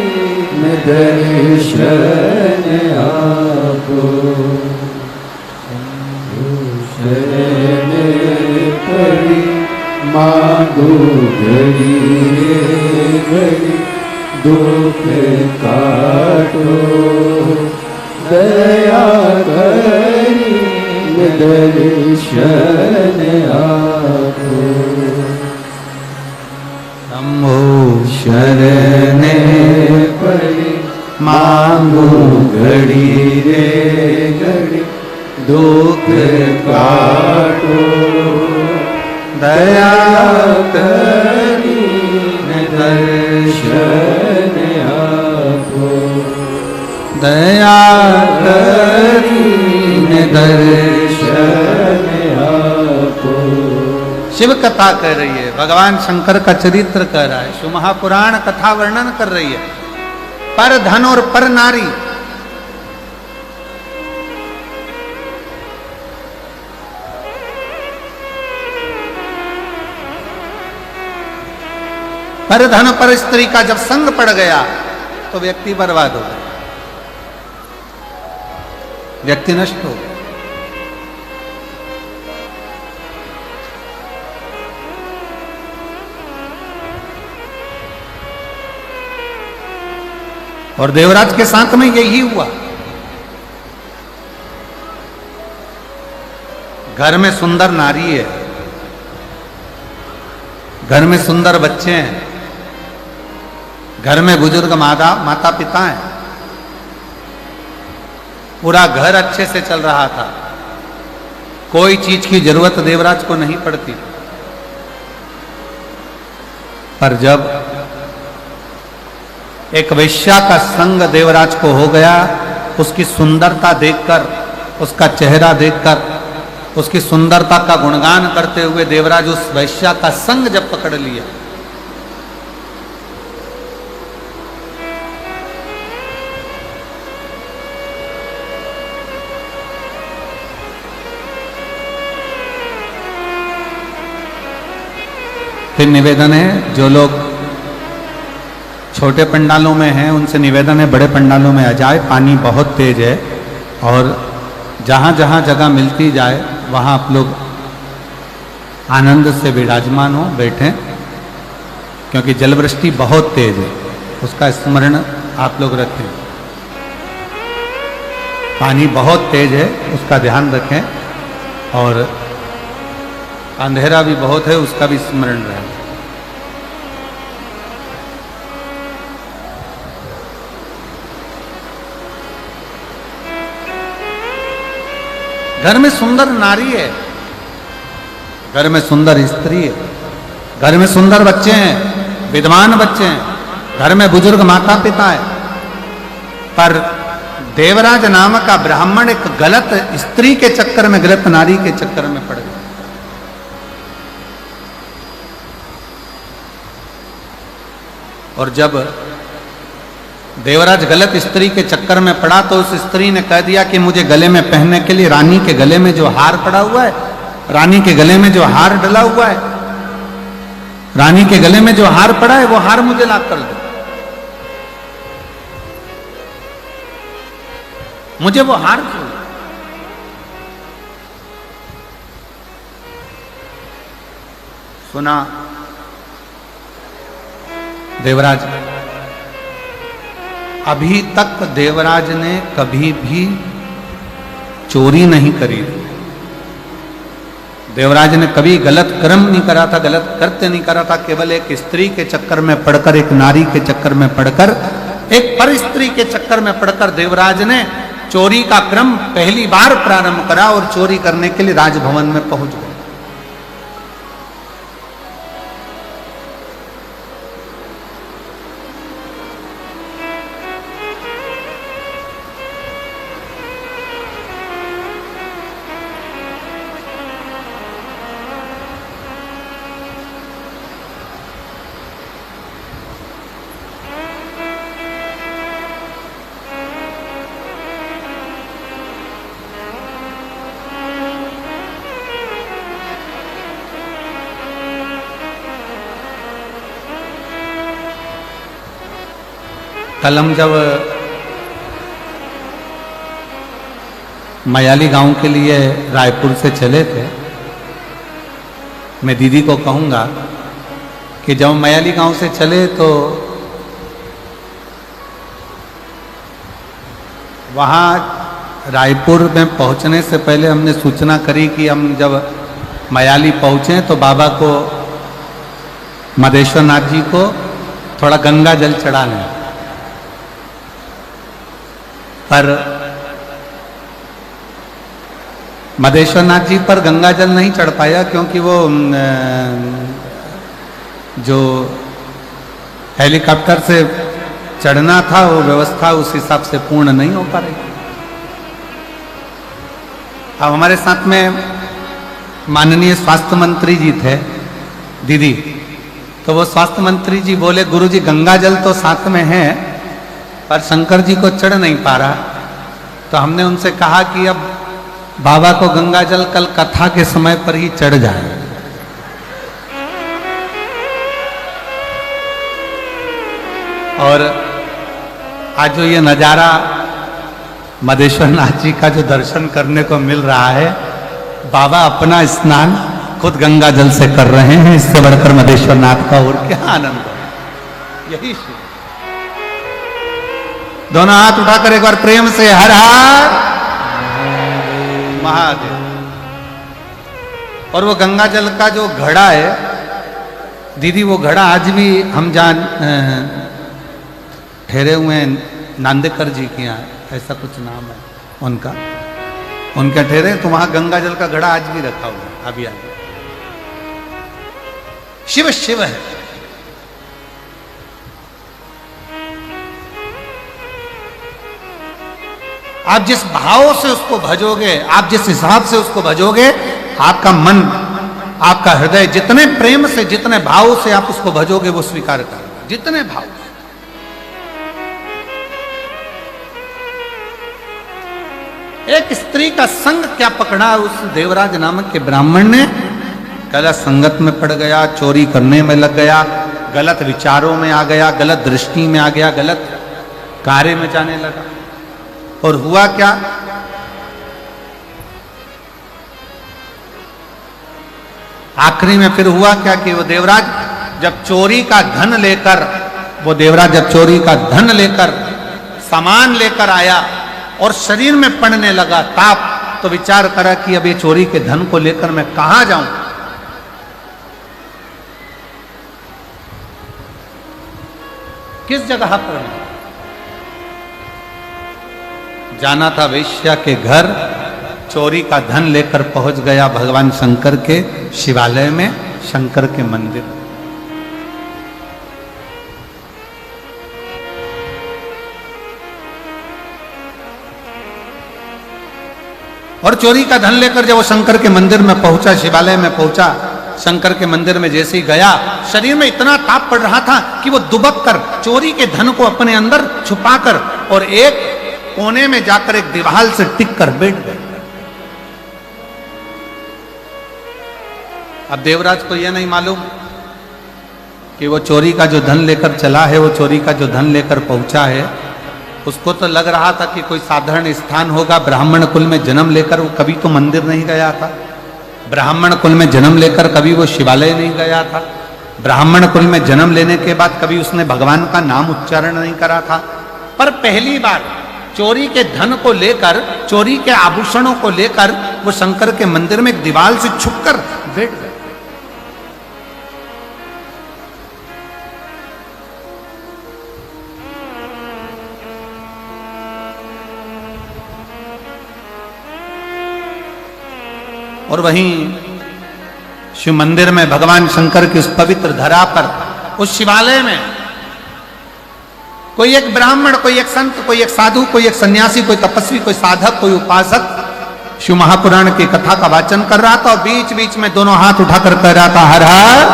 दर्शन आपो शरण पड़ी मांगो घड़ी घड़ी दुख काटो दया करी दर्शन आपो शंभो शरण पड़ी मांगो घड़ी रे घड़ी दुख काटो दया करी दर्शन आपो दया करी दर्शन आपो। शिव कथा कर रही है, भगवान शंकर का चरित्र कर रहा है, शिव महापुराण कथा वर्णन कर रही है। पर धन और पर नारी, पर धन पर स्त्री का जब संग पड़ गया तो व्यक्ति बर्बाद हो गया, व्यक्ति नष्ट हो गया। और देवराज के साथ में यही हुआ। घर में सुंदर नारी है, घर में सुंदर बच्चे हैं, घर में बुजुर्ग माता पिता हैं, पूरा घर अच्छे से चल रहा था, कोई चीज की जरूरत देवराज को नहीं पड़ती। पर जब एक वैश्या का संग देवराज को हो गया, उसकी सुंदरता देखकर, उसका चेहरा देखकर, उसकी सुंदरता का गुणगान करते हुए देवराज उस वैश्या का संग जब पकड़ लिया, फिर निवेदन है, जो लोग छोटे पंडालों में हैं उनसे निवेदन है बड़े पंडालों में आ जाए। पानी बहुत तेज है और जहाँ जहाँ जगह मिलती जाए वहाँ आप लोग आनंद से विराजमान हो, बैठें, क्योंकि जलवृष्टि बहुत तेज है, उसका स्मरण आप लोग रखें। पानी बहुत तेज है, उसका ध्यान रखें, और अंधेरा भी बहुत है, उसका भी स्मरण रहे। घर में सुंदर नारी है, घर में सुंदर स्त्री है, घर में सुंदर बच्चे हैं, विद्वान बच्चे हैं, घर में बुजुर्ग माता पिता है, पर देवराज नामक का ब्राह्मण एक गलत स्त्री के चक्कर में, गलत नारी के चक्कर में पड़ गया। और जब देवराज गलत स्त्री के चक्कर में पड़ा तो उस स्त्री ने कह दिया कि मुझे गले में पहनने के लिए रानी के गले में जो हार पड़ा हुआ है, रानी के गले में जो हार डला हुआ है, रानी के गले में जो हार पड़ा है वो हार मुझे ला कर दो, मुझे वो हार चाहिए। सुना देवराज, अभी तक देवराज ने कभी भी चोरी नहीं करी, देवराज ने कभी गलत कर्म नहीं करा था, गलत कृत्य नहीं करा था। केवल एक स्त्री के चक्कर में पड़कर, एक नारी के चक्कर में पड़कर, एक पर स्त्री के चक्कर में पड़कर देवराज ने चोरी का क्रम पहली बार प्रारंभ करा और चोरी करने के लिए राजभवन में पहुंच गए। कल हम जब मयाली गांव के लिए रायपुर से चले थे, मैं दीदी को कहूँगा कि जब मयाली गांव से चले तो वहाँ रायपुर में पहुँचने से पहले हमने सूचना करी कि हम जब मयाली पहुँचे तो बाबा को, मदेश्वर नाथ जी को थोड़ा गंगा जल चढ़ा लें। पर मदेश्वर नाथ जी पर गंगा जल नहीं चढ़ पाया क्योंकि वो जो हेलीकॉप्टर से चढ़ना था वो व्यवस्था उस हिसाब से पूर्ण नहीं हो पा रही। अब हमारे साथ में माननीय स्वास्थ्य मंत्री जी थे दीदी, तो वो स्वास्थ्य मंत्री जी बोले गुरुजी गंगा जल तो साथ में है पर शंकर जी को चढ़ नहीं पा रहा। तो हमने उनसे कहा कि अब बाबा को गंगा जल कल कथा के समय पर ही चढ़ जाए। और आज जो ये नज़ारा मदेश्वर नाथ जी का जो दर्शन करने को मिल रहा है, बाबा अपना स्नान खुद गंगा जल से कर रहे हैं, इससे बढ़कर मदेश्वर नाथ का और क्या आनंद है। यही दोनों हाथ उठाकर एक बार प्रेम से हर हर महादेव। और वो गंगा जल का जो घड़ा है दीदी, वो घड़ा आज भी हम जान ठहरे हुए हैं नांदेकर जी के यहाँ, ऐसा कुछ नाम है उनका, उनके ठहरे तो वहां गंगा जल का घड़ा आज भी रखा हुआ है। अभी आगे शिव शिव है। आप जिस भाव से उसको भजोगे, आप जिस हिसाब से उसको भजोगे, आपका मन, आपका हृदय जितने प्रेम से, जितने भाव से आप उसको भजोगे वो स्वीकार करेगा, जितने भाव से। एक स्त्री का संग क्या पकड़ा उस देवराज नामक के ब्राह्मण ने, गलत संगत में पड़ गया, चोरी करने में लग गया, गलत विचारों में आ गया, गलत दृष्टि में आ गया, गलत कार्य में जाने लगा। और हुआ क्या, आखिरी में फिर हुआ क्या कि वो देवराज जब चोरी का धन लेकर, वो देवराज जब चोरी का धन लेकर, सामान लेकर आया और शरीर में पड़ने लगा ताप, तो विचार करा कि अब ये चोरी के धन को लेकर मैं कहां जाऊं। किस जगह पर जाना था, वेश्या के घर, चोरी का धन लेकर पहुंच गया भगवान शंकर के शिवालय में, शंकर के मंदिर। और चोरी का धन लेकर जब वो शंकर के मंदिर में पहुंचा, शिवालय में पहुंचा, शंकर के मंदिर में जैसे ही गया, शरीर में इतना ताप पड़ रहा था कि वो दुबक कर चोरी के धन को अपने अंदर छुपाकर और एक कोने में जाकर एक दीवार से टिक कर बैठ गए। अब देवराज को यह नहीं मालूम कि वो चोरी का जो धन लेकर चला है, वो चोरी का जो धन लेकर पहुंचा है, उसको तो लग रहा था कि कोई साधारण स्थान होगा। ब्राह्मण कुल में जन्म लेकर वो कभी तो मंदिर नहीं गया था, ब्राह्मण कुल में जन्म लेकर कभी वो शिवालय नहीं गया था, ब्राह्मण कुल में जन्म लेने के बाद कभी उसने भगवान का नाम उच्चारण नहीं करा था। पर पहली बार चोरी के धन को लेकर, चोरी के आभूषणों को लेकर वो शंकर के मंदिर में एक दीवार से छुपकर बैठ गए। और वहीं शिव मंदिर में भगवान शंकर की उस पवित्र धरा पर, उस शिवालय में कोई एक ब्राह्मण, कोई एक संत, कोई एक साधु, कोई एक सन्यासी, कोई तपस्वी, कोई साधक, कोई उपासक शिव महापुराण की कथा का वाचन कर रहा था और बीच बीच में दोनों हाथ उठाकर कह रहा था हर हर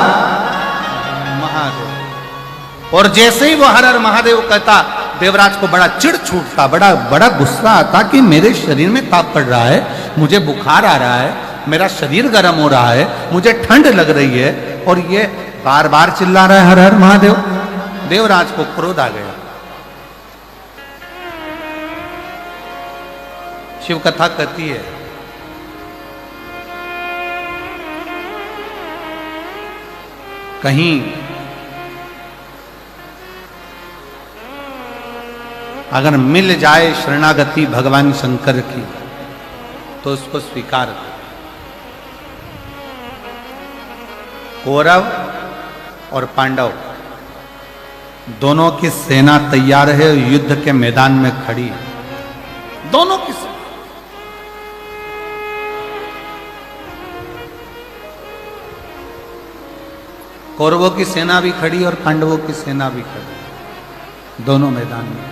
महादेव। और जैसे ही वो हर हर महादेव कहता, देवराज को बड़ा चिढ़ छूटता, बड़ा गुस्सा आता कि मेरे शरीर में ताप पड़ रहा है, मुझे बुखार आ रहा है, मेरा शरीर गर्म हो रहा है, मुझे ठंड लग रही है और ये बार बार चिल्ला रहा है हर हर महादेव। देवराज को क्रोध आ गया शिव कथा कहती है कहीं अगर मिल जाए शरणागति भगवान शंकर की तो उसको स्वीकार कर। कौरव और पांडव दोनों की सेना तैयार है, युद्ध के मैदान में खड़ी है, दोनों की सेना। कौरवों की सेना भी खड़ी और पांडवों की सेना भी खड़ी, दोनों मैदान में।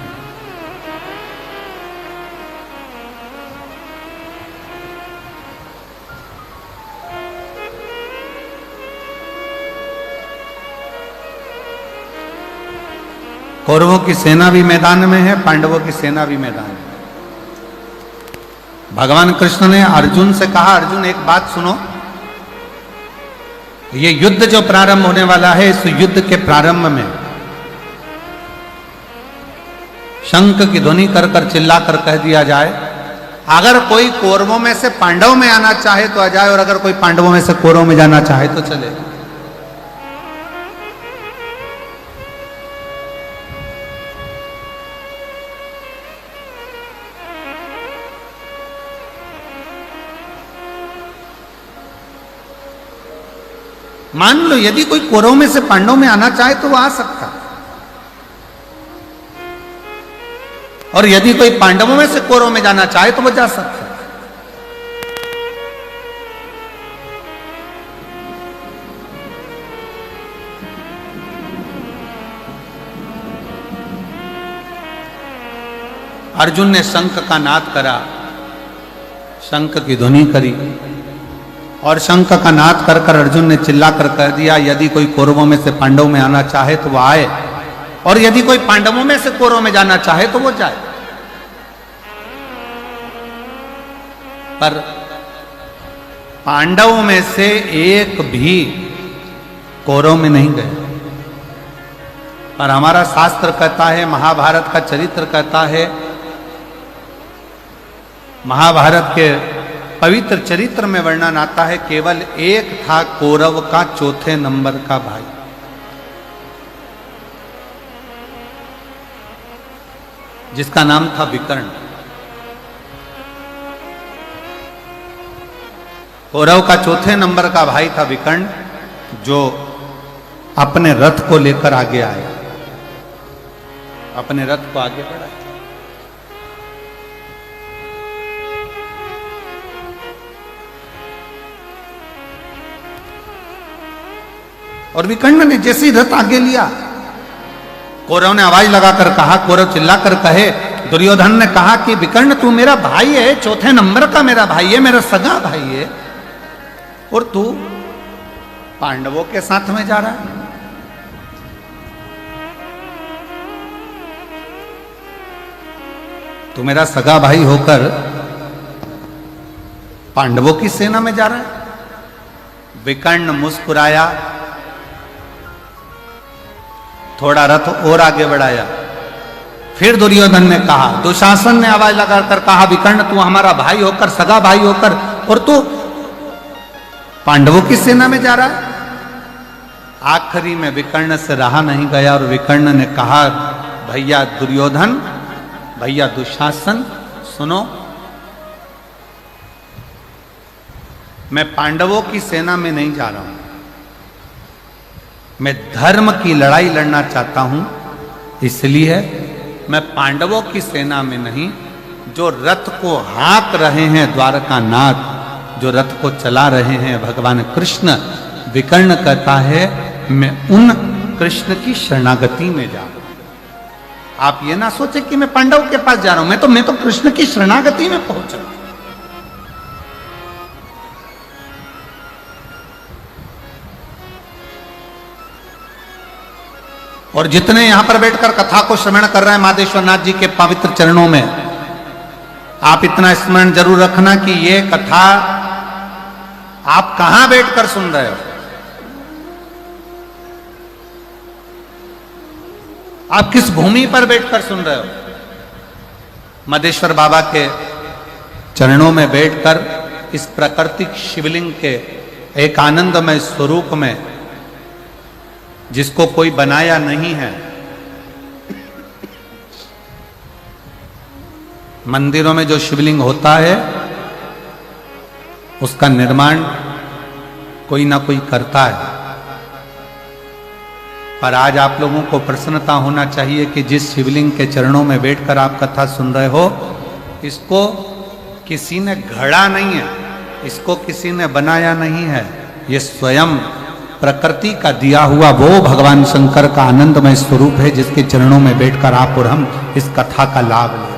कौरवों की सेना भी मैदान में है, पांडवों की सेना भी मैदान में। भगवान कृष्ण ने अर्जुन से कहा, अर्जुन एक बात सुनो, ये युद्ध जो प्रारंभ होने वाला है, इस युद्ध के प्रारंभ में शंख की ध्वनि कर कर चिल्ला कर कह दिया जाए, अगर कोई कौरवों में से पांडव में आना चाहे तो आ जाए, और अगर कोई पांडवों में से कौरवों में जाना चाहे तो चले। मान लो यदि कोई कौरव में से पांडव में आना चाहे तो वो आ सकता, और यदि कोई पांडवों में से कौरव में जाना चाहे तो वो जा सकता। अर्जुन ने शंख का नाद करा, शंख की ध्वनि करी, और शंख का नाद कर कर अर्जुन ने चिल्ला कर कह दिया, यदि कोई कौरवों में से पांडव में आना चाहे तो वह आए, और यदि कोई पांडवों में से कौरव में जाना चाहे तो वो जाए। पर पांडवों में से एक भी कौरव में नहीं गए। पर हमारा शास्त्र कहता है, महाभारत का चरित्र कहता है, महाभारत के पवित्र चरित्र में वर्णन आता है, केवल एक था कौरव का चौथे नंबर का भाई, जिसका नाम था विकर्ण। कौरव का चौथे नंबर का भाई था विकर्ण, जो अपने रथ को लेकर आगे आया, अपने रथ को आगे बढ़ाया। और विकर्ण ने जैसे ही रथ आगे लिया, कौरव ने आवाज लगाकर कहा, कौरव चिल्लाकर कहे, दुर्योधन ने कहा कि विकर्ण तू मेरा भाई है, चौथे नंबर का मेरा भाई है, मेरा सगा भाई है, और तू पांडवों के साथ में जा रहा है। तू मेरा सगा भाई होकर पांडवों की सेना में जा रहा है। विकर्ण मुस्कुराया, थोड़ा रथ और आगे बढ़ाया। फिर दुर्योधन ने कहा, दुशासन ने आवाज लगाकर कहा, विकर्ण तू हमारा भाई होकर, सगा भाई होकर, और तू पांडवों की सेना में जा रहा है। आखिरी में विकर्ण से रहा नहीं गया, और विकर्ण ने कहा, भैया दुर्योधन, भैया दुशासन, सुनो, मैं पांडवों की सेना में नहीं जा रहा हूं, मैं धर्म की लड़ाई लड़ना चाहता हूं, इसलिए मैं पांडवों की सेना में नहीं, जो रथ को हाँक रहे हैं द्वारका नाथ, जो रथ को चला रहे हैं भगवान कृष्ण, विकर्ण कहता है मैं उन कृष्ण की शरणागति में जा रहा हूं। आप ये ना सोचे कि मैं पांडव के पास जा रहा हूं, मैं तो कृष्ण की शरणागति में पहुंच रहा हूं। और जितने यहां पर बैठकर कथा को श्रवण कर रहे हैं माधेश्वर नाथ जी के पवित्र चरणों में, आप इतना स्मरण जरूर रखना कि ये कथा आप कहां बैठकर सुन रहे हो। आप किस भूमि पर बैठकर सुन रहे हो। मधेश्वर बाबा के चरणों में बैठकर इस प्राकृतिक शिवलिंग के एक आनंदमय स्वरूप में, जिसको कोई बनाया नहीं है, मंदिरों में जो शिवलिंग होता है उसका निर्माण कोई ना कोई करता है, पर आज आप लोगों को प्रसन्नता होना चाहिए कि जिस शिवलिंग के चरणों में बैठकर आप कथा सुन रहे हो, इसको किसी ने गढ़ा नहीं है, इसको किसी ने बनाया नहीं है, ये स्वयं प्रकृति का दिया हुआ वो भगवान शंकर का आनंदमय स्वरूप है, जिसके चरणों में बैठकर आप और हम इस कथा का लाभ ले रहे हैं।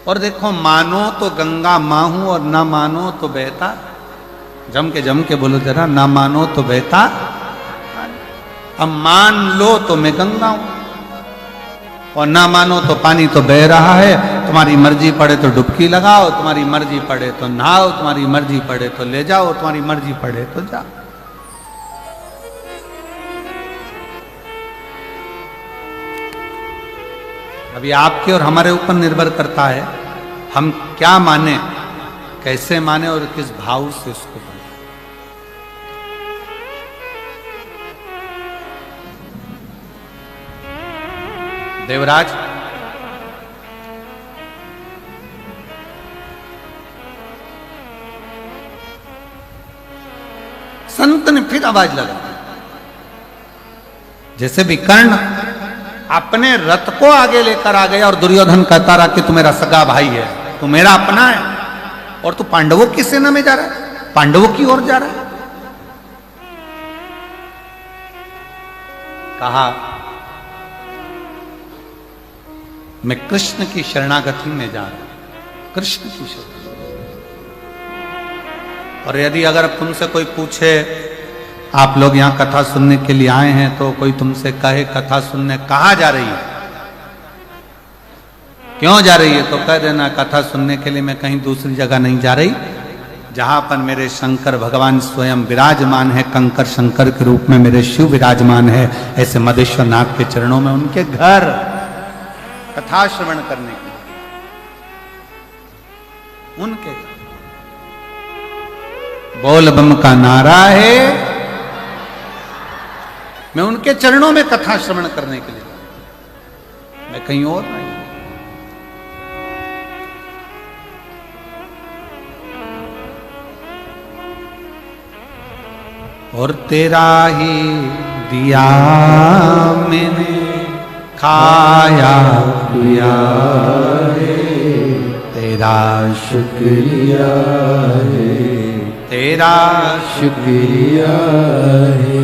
और देखो, मानो तो गंगा मां हूं और ना मानो तो बहता, जम के बोलो जरा, ना मानो तो बहता, अब मान लो तो मैं गंगा हूं, और ना मानो तो पानी तो बह रहा है, तुम्हारी मर्जी पड़े तो डुबकी लगाओ, तुम्हारी मर्जी पड़े तो नहाओ, तुम्हारी मर्जी पड़े तो ले जाओ, तुम्हारी मर्जी पड़े तो जाओ। अभी आपके और हमारे ऊपर निर्भर करता है, हम क्या माने, कैसे माने और किस भाव से उसको माने। देवराज, संत ने फिर आवाज लगा, जैसे भी कर्ण अपने रथ को आगे लेकर आ गया और दुर्योधन कहता रहा कि तू मेरा सगा भाई है, तू मेरा अपना है, और तू पांडवों की सेना में जा रहा है, पांडवों की ओर जा रहा है। कहा, मैं कृष्ण की शरणागति में जा रहा हूं, कृष्ण की शरणागति। और यदि अगर तुमसे कोई पूछे, आप लोग यहां कथा सुनने के लिए आए हैं, तो कोई तुमसे कहे कथा सुनने कहां जा रही है, क्यों जा रही है, तो कह देना कथा सुनने के लिए मैं कहीं दूसरी जगह नहीं जा रही, जहां पर मेरे शंकर भगवान स्वयं विराजमान है, कंकर शंकर के रूप में मेरे शिव विराजमान है, ऐसे मदेश्वर नाथ के चरणों में उनके घर कथा श्रवण करने के लिए, उनके बोल बम का नारा है, मैं उनके चरणों में कथा श्रवण करने के लिए, मैं कहीं और नहीं। और तेरा ही दिया मैंने खाया पिया है, तेरा शुक्रिया है, तेरा शुक्रिया है।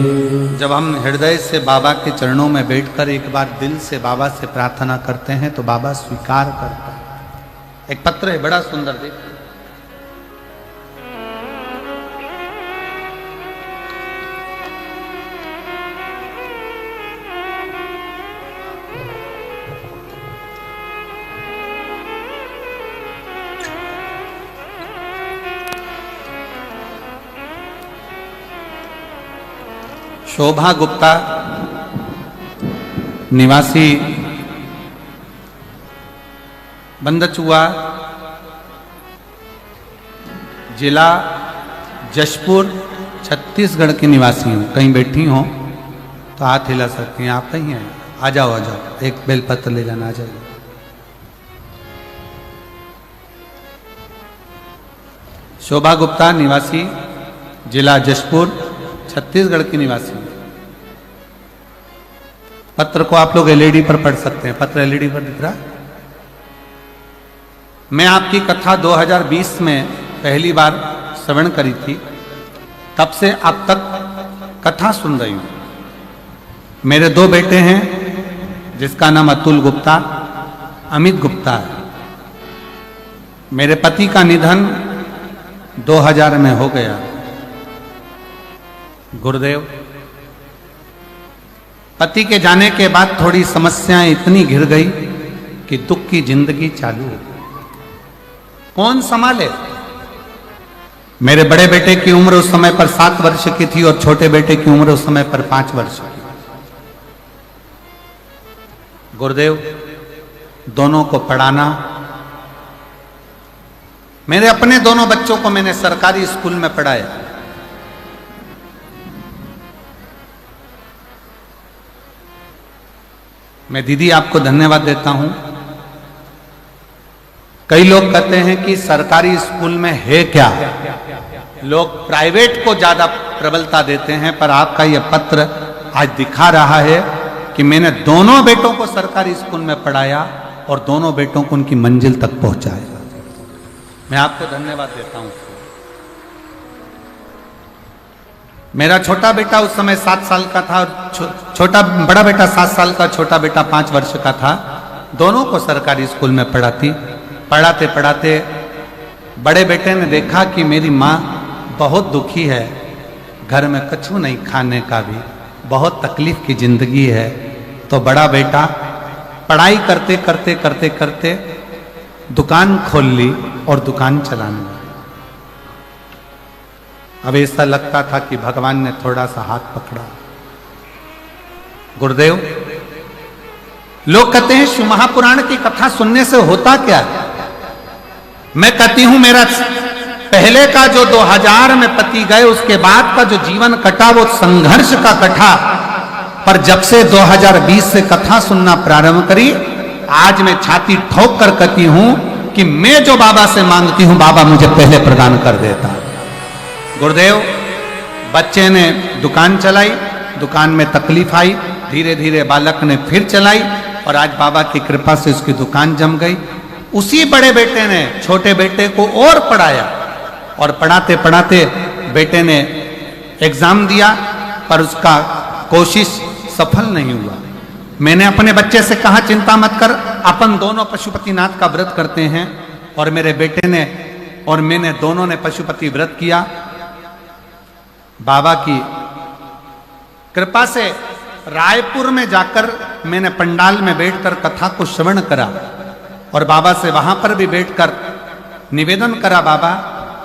जब हम हृदय से बाबा के चरणों में बैठकर एक बार दिल से बाबा से प्रार्थना करते हैं तो बाबा स्वीकार करता है। एक पत्र है बड़ा सुंदर, देखिए, शोभा गुप्ता निवासी बंदचुआ, जिला जशपुर, छत्तीसगढ़ की निवासी हूँ। कहीं बैठी हो तो हाथ हिला सकती हैं, आप कहीं हैं, आ जाओ, एक बेलपत्र ले जाना, आ जाइए। शोभा गुप्ता निवासी, जिला जशपुर, छत्तीसगढ़ की निवासी। पत्र को आप लोग एलईडी पर पढ़ सकते हैं, पत्र एलईडी पर दिख रहा है। मैं आपकी कथा 2020 में पहली बार श्रवण करी थी, तब से अब तक कथा सुन रही हूं। मेरे 2 बेटे हैं, जिसका नाम अतुल गुप्ता, अमित गुप्ता है। मेरे पति का निधन 2000 में हो गया, गुरुदेव। पति के जाने के बाद थोड़ी समस्याएं इतनी घिर गई कि दुख की जिंदगी चालू हो गई। कौन संभाले? मेरे बड़े बेटे की उम्र उस समय पर 7 वर्ष की थी और छोटे बेटे की उम्र उस समय पर 5 वर्ष की। गुरुदेव, दोनों को पढ़ाना। मेरे अपने दोनों बच्चों को मैंने सरकारी स्कूल में पढ़ाया। मैं दीदी आपको धन्यवाद देता हूं। कई लोग कहते हैं कि सरकारी स्कूल में है क्या, लोग प्राइवेट को ज्यादा प्रबलता देते हैं, पर आपका यह पत्र आज दिखा रहा है कि मैंने दोनों बेटों को सरकारी स्कूल में पढ़ाया और दोनों बेटों को उनकी मंजिल तक पहुंचाया। मैं आपको धन्यवाद देता हूं। मेरा छोटा बेटा उस समय 7 साल का था और बड़ा बेटा 7 साल का, छोटा बेटा 5 वर्ष का था। दोनों को सरकारी स्कूल में पढ़ाते पढ़ाते बड़े बेटे ने देखा कि मेरी माँ बहुत दुखी है, घर में कछु नहीं खाने का भी, बहुत तकलीफ की जिंदगी है। तो बड़ा बेटा पढ़ाई करते करते करते करते दुकान खोल ली और दुकान चलाने लगा। अब ऐसा लगता था कि भगवान ने थोड़ा सा हाथ पकड़ा। गुरुदेव, लोग कहते हैं शिव महापुराण की कथा सुनने से होता क्या है? मैं कहती हूं मेरा पहले का जो 2000 में पति गए, उसके बाद का जो जीवन कटा वो संघर्ष का कटा, पर जब से 2020 से कथा सुनना प्रारंभ करी, आज मैं छाती ठोक कर कहती हूं कि मैं जो बाबा से मांगती हूं बाबा मुझे पहले प्रदान कर देता। गुरुदेव, बच्चे ने दुकान चलाई, दुकान में तकलीफ आई, धीरे धीरे बालक ने फिर चलाई और आज बाबा की कृपा से उसकी दुकान जम गई। उसी बड़े बेटे ने छोटे बेटे को और पढ़ाया और पढ़ाते पढ़ाते बेटे ने एग्जाम दिया, पर उसका कोशिश सफल नहीं हुआ। मैंने अपने बच्चे से कहा चिंता मत कर, अपन दोनों पशुपतिनाथ का व्रत करते हैं। और मेरे बेटे ने और मैंने दोनों ने पशुपति व्रत किया। बाबा की कृपा से रायपुर में जाकर मैंने पंडाल में बैठकर कथा को श्रवण करा और बाबा से वहां पर भी बैठकर निवेदन करा, बाबा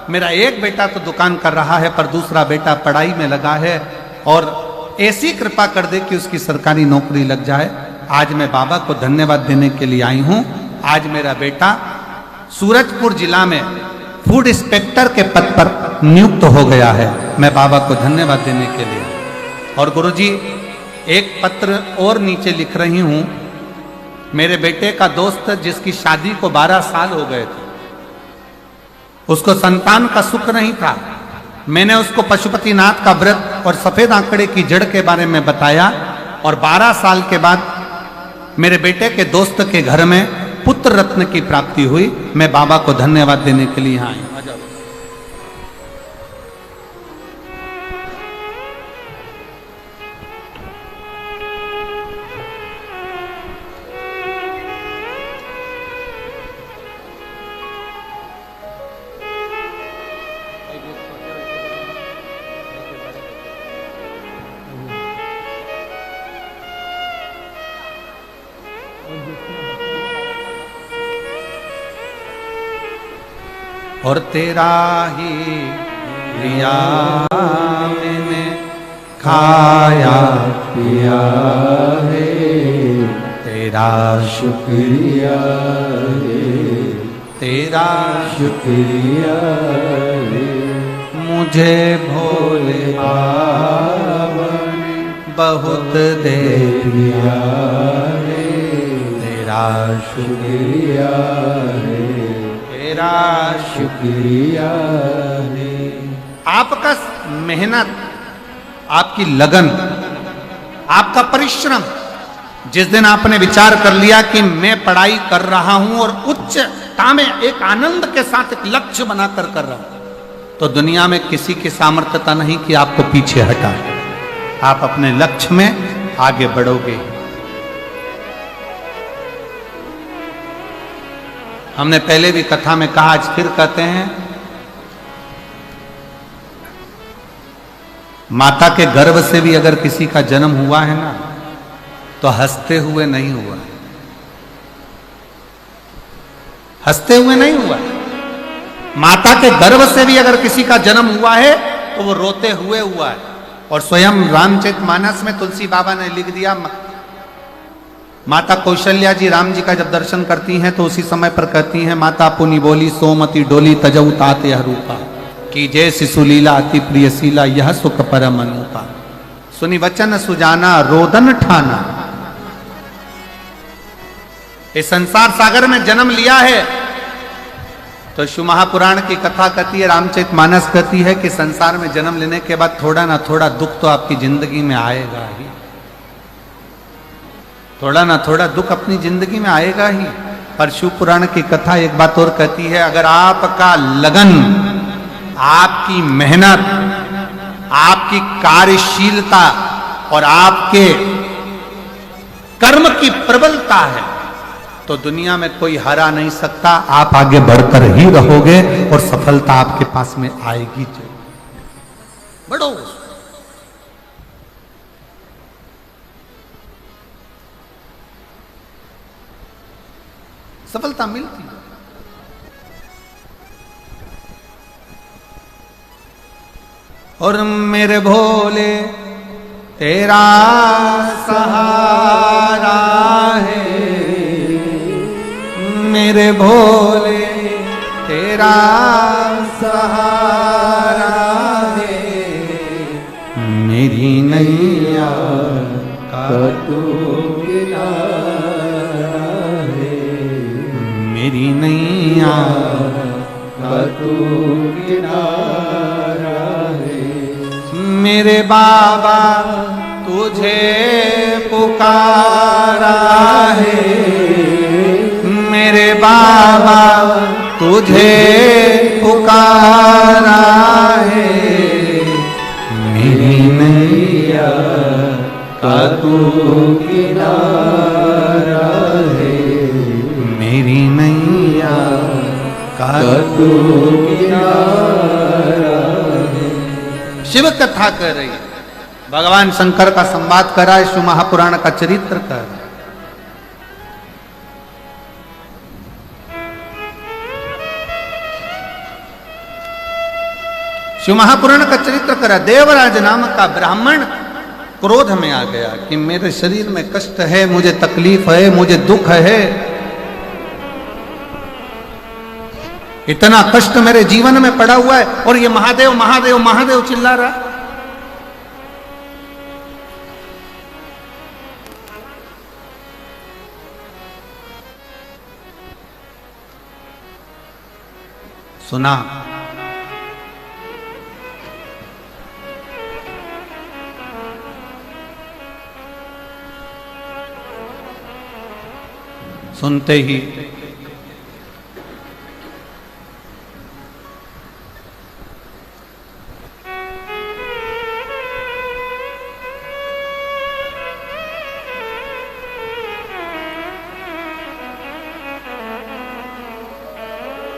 मेरा एक बेटा तो दुकान कर रहा है पर दूसरा बेटा पढ़ाई में लगा है और ऐसी कृपा कर दे कि उसकी सरकारी नौकरी लग जाए। आज मैं बाबा को धन्यवाद देने के लिए आई हूं। आज मेरा बेटा सूरजपुर जिला में फूड इंस्पेक्टर के पद पर नियुक्त हो गया है। मैं बाबा को धन्यवाद देने के लिए। और गुरुजी, एक पत्र और नीचे लिख रही हूं। मेरे बेटे का दोस्त जिसकी शादी को 12 साल हो गए थे, उसको संतान का सुख नहीं था। मैंने उसको पशुपतिनाथ का व्रत और सफेद आंकड़े की जड़ के बारे में बताया और 12 साल के बाद मेरे बेटे के दोस्त के घर में पुत्र रत्न की प्राप्ति हुई। मैं बाबा को धन्यवाद देने के लिए यहाँ आई। और तेरा ही लिया मैंने खाया पिया है, तेरा शुक्रिया है, तेरा शुक्रिया है। मुझे भोले बाबा ने बहुत दे दिया है, तेरा शुक्रिया है, तेरा शुक्रिया है। आपका मेहनत, आपकी लगन, आपका परिश्रम, जिस दिन आपने विचार कर लिया कि मैं पढ़ाई कर रहा हूं और उच्चता में एक आनंद के साथ एक लक्ष्य बनाकर कर रहा हूं, तो दुनिया में किसी की सामर्थ्यता नहीं कि आपको पीछे हटा। आप अपने लक्ष्य में आगे बढ़ोगे। हमने पहले भी कथा में कहा, आज फिर कहते हैं, माता के गर्भ से भी अगर किसी का जन्म हुआ है ना, तो हंसते हुए नहीं हुआ, हंसते हुए नहीं हुआ। माता के गर्भ से भी अगर किसी का जन्म हुआ है तो वो रोते हुए हुआ है। और स्वयं रामचरितमानस में तुलसी बाबा ने लिख दिया, माता कौशल्या जी राम जी का जब दर्शन करती हैं तो उसी समय पर कहती हैं, माता पुनि बोली सोमति डोली तजऊ ताते हरूपा कि जय शिशु लीला अति प्रिय शीला यह सुख परम अनुपा। सुनी वचन सुजाना रोदन ठाना। इस संसार सागर में जन्म लिया है तो शिव महापुराण की कथा कहती है, रामचरितमानस कहती है कि संसार में जन्म लेने के बाद थोड़ा ना थोड़ा दुख तो आपकी जिंदगी में आएगा ही, थोड़ा ना थोड़ा दुख अपनी जिंदगी में आएगा ही। पर शिव पुराण की कथा एक बात और कहती है, अगर आपका लगन, आपकी मेहनत, आपकी कार्यशीलता और आपके कर्म की प्रबलता है तो दुनिया में कोई हरा नहीं सकता। आप आगे बढ़कर ही रहोगे और सफलता आपके पास में आएगी। बढ़ो। सफलता मिलती है। और मेरे भोले तेरा सहारा है, मेरे भोले तेरा सहारा है, मेरी नैया का तू किनारा है, मेरी नैया का तू किनारा है। मेरे बाबा तुझे पुकारा है, मेरे बाबा तुझे पुकारा है, मेरी नैया का तू किनारा है, मेरी नैया का तू किनारा है। शिव कथा कर रही है, भगवान शंकर का संवाद कर रहा है, शिव महापुराण का चरित्र कर रहा है। शिव महापुराण का चरित्र करा। देवराज नाम का ब्राह्मण क्रोध में आ गया कि मेरे शरीर में कष्ट है, मुझे तकलीफ है, मुझे दुख है, इतना कष्ट मेरे जीवन में पड़ा हुआ है और ये महादेव महादेव महादेव चिल्ला रहा। सुना सुनते ही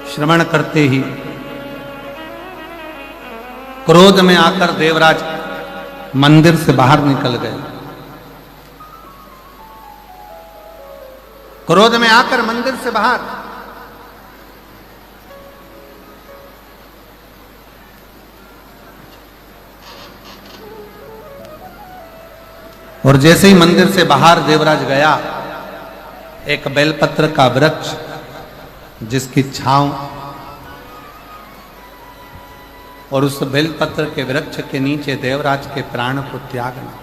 श्रवण करते ही क्रोध में आकर देवराज मंदिर से बाहर निकल गए। क्रोध में आकर मंदिर से बाहर, और जैसे ही मंदिर से बाहर देवराज गया, एक बेलपत्र का वृक्ष जिसकी छांव और उस बेलपत्र के वृक्ष के नीचे देवराज के प्राण को त्यागना।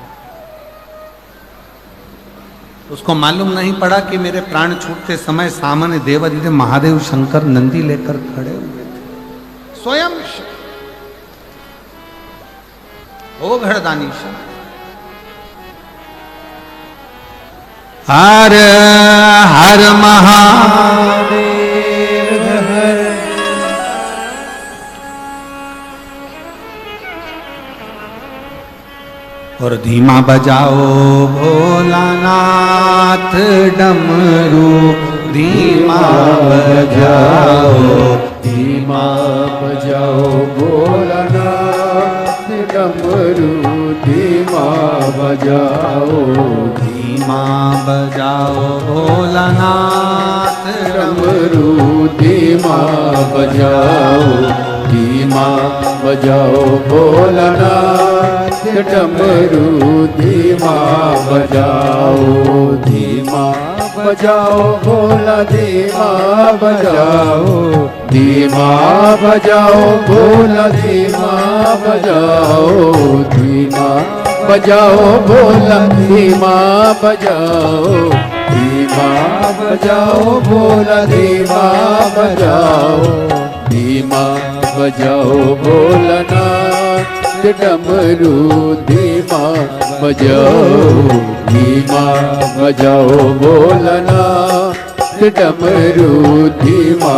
उसको मालूम नहीं पड़ा कि मेरे प्राण छूटते समय सामने देवाधिदेव महादेव शंकर नंदी लेकर खड़े हुए थे। स्वयं ओ घड़दानी हर हर महादेव और धीमा बजाओ भोलानाथ डमरू, धीमा बजाओ, धीमा बजाओ भोलानाथ डमरू, धीमा बजाओ, धीमा बजाओ भोलानाथ डमरू, धीमा बजाओ, धीमा बजाओ भोलानाथ डमरू, धीमा बजाओ, धीमा बजाओ भोला धीमा बजाओ, धीमा बजाओ भोला धीमा बजाओ, धीमा बजाओ भोला धीमा बजाओ, धीमा बजाओ भोला धीमा बजाओ, धीमा बजाओ भोलानाथ डमरू धीमा बजाओ, धीमा बजाओ भोलानाथ डमरू धीमा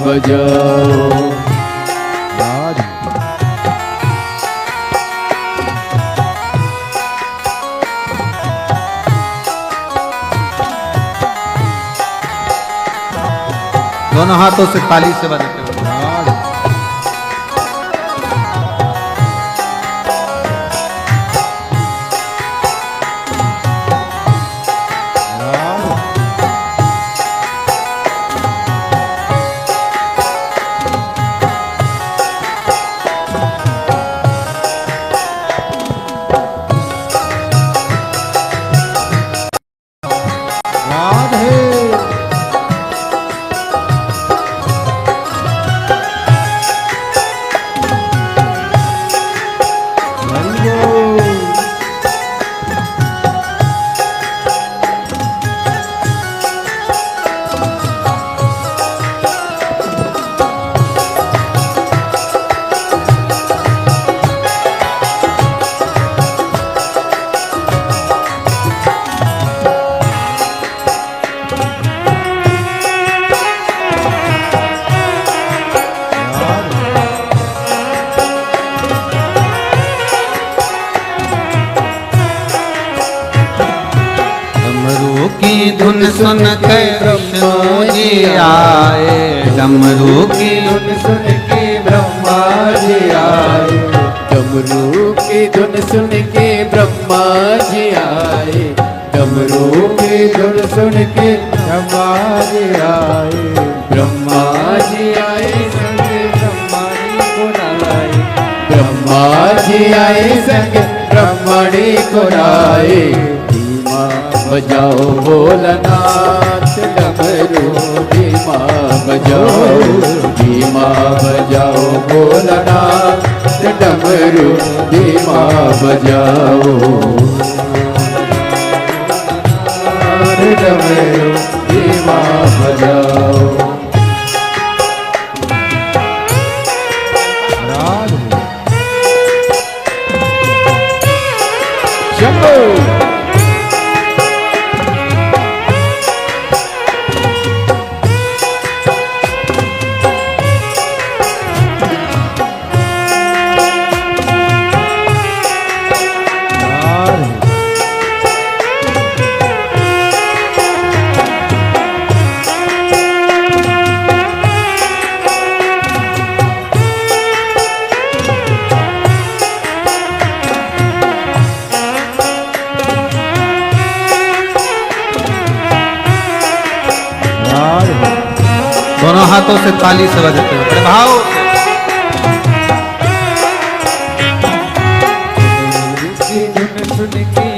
बजाओ। दोनों हाथों से ताली से बजाते हुए की धुन सुन के विष्णु जी आए, डमरू की धुन सुन के ब्रह्मा जी आए, डमरू की धुन सुन के ब्रह्मा जी आए, डमरू की धुन सुन के ब्रह्मा जी आए, ब्रह्मा जी आए संग ब्रह्माणी को लाए, ब्रह्मा जी आए संग ब्रह्माणी को लाए, धीमा बजाओ भोलानाथ डमरू धीमा बजाओ, धीमा बजाओ भोलानाथ डमरू धीमा बजाओ, डमरू धीमा बजाओ। शंभो दोनों हाथों से ताली से बजाते हुए बड़े भाव धुन सुन के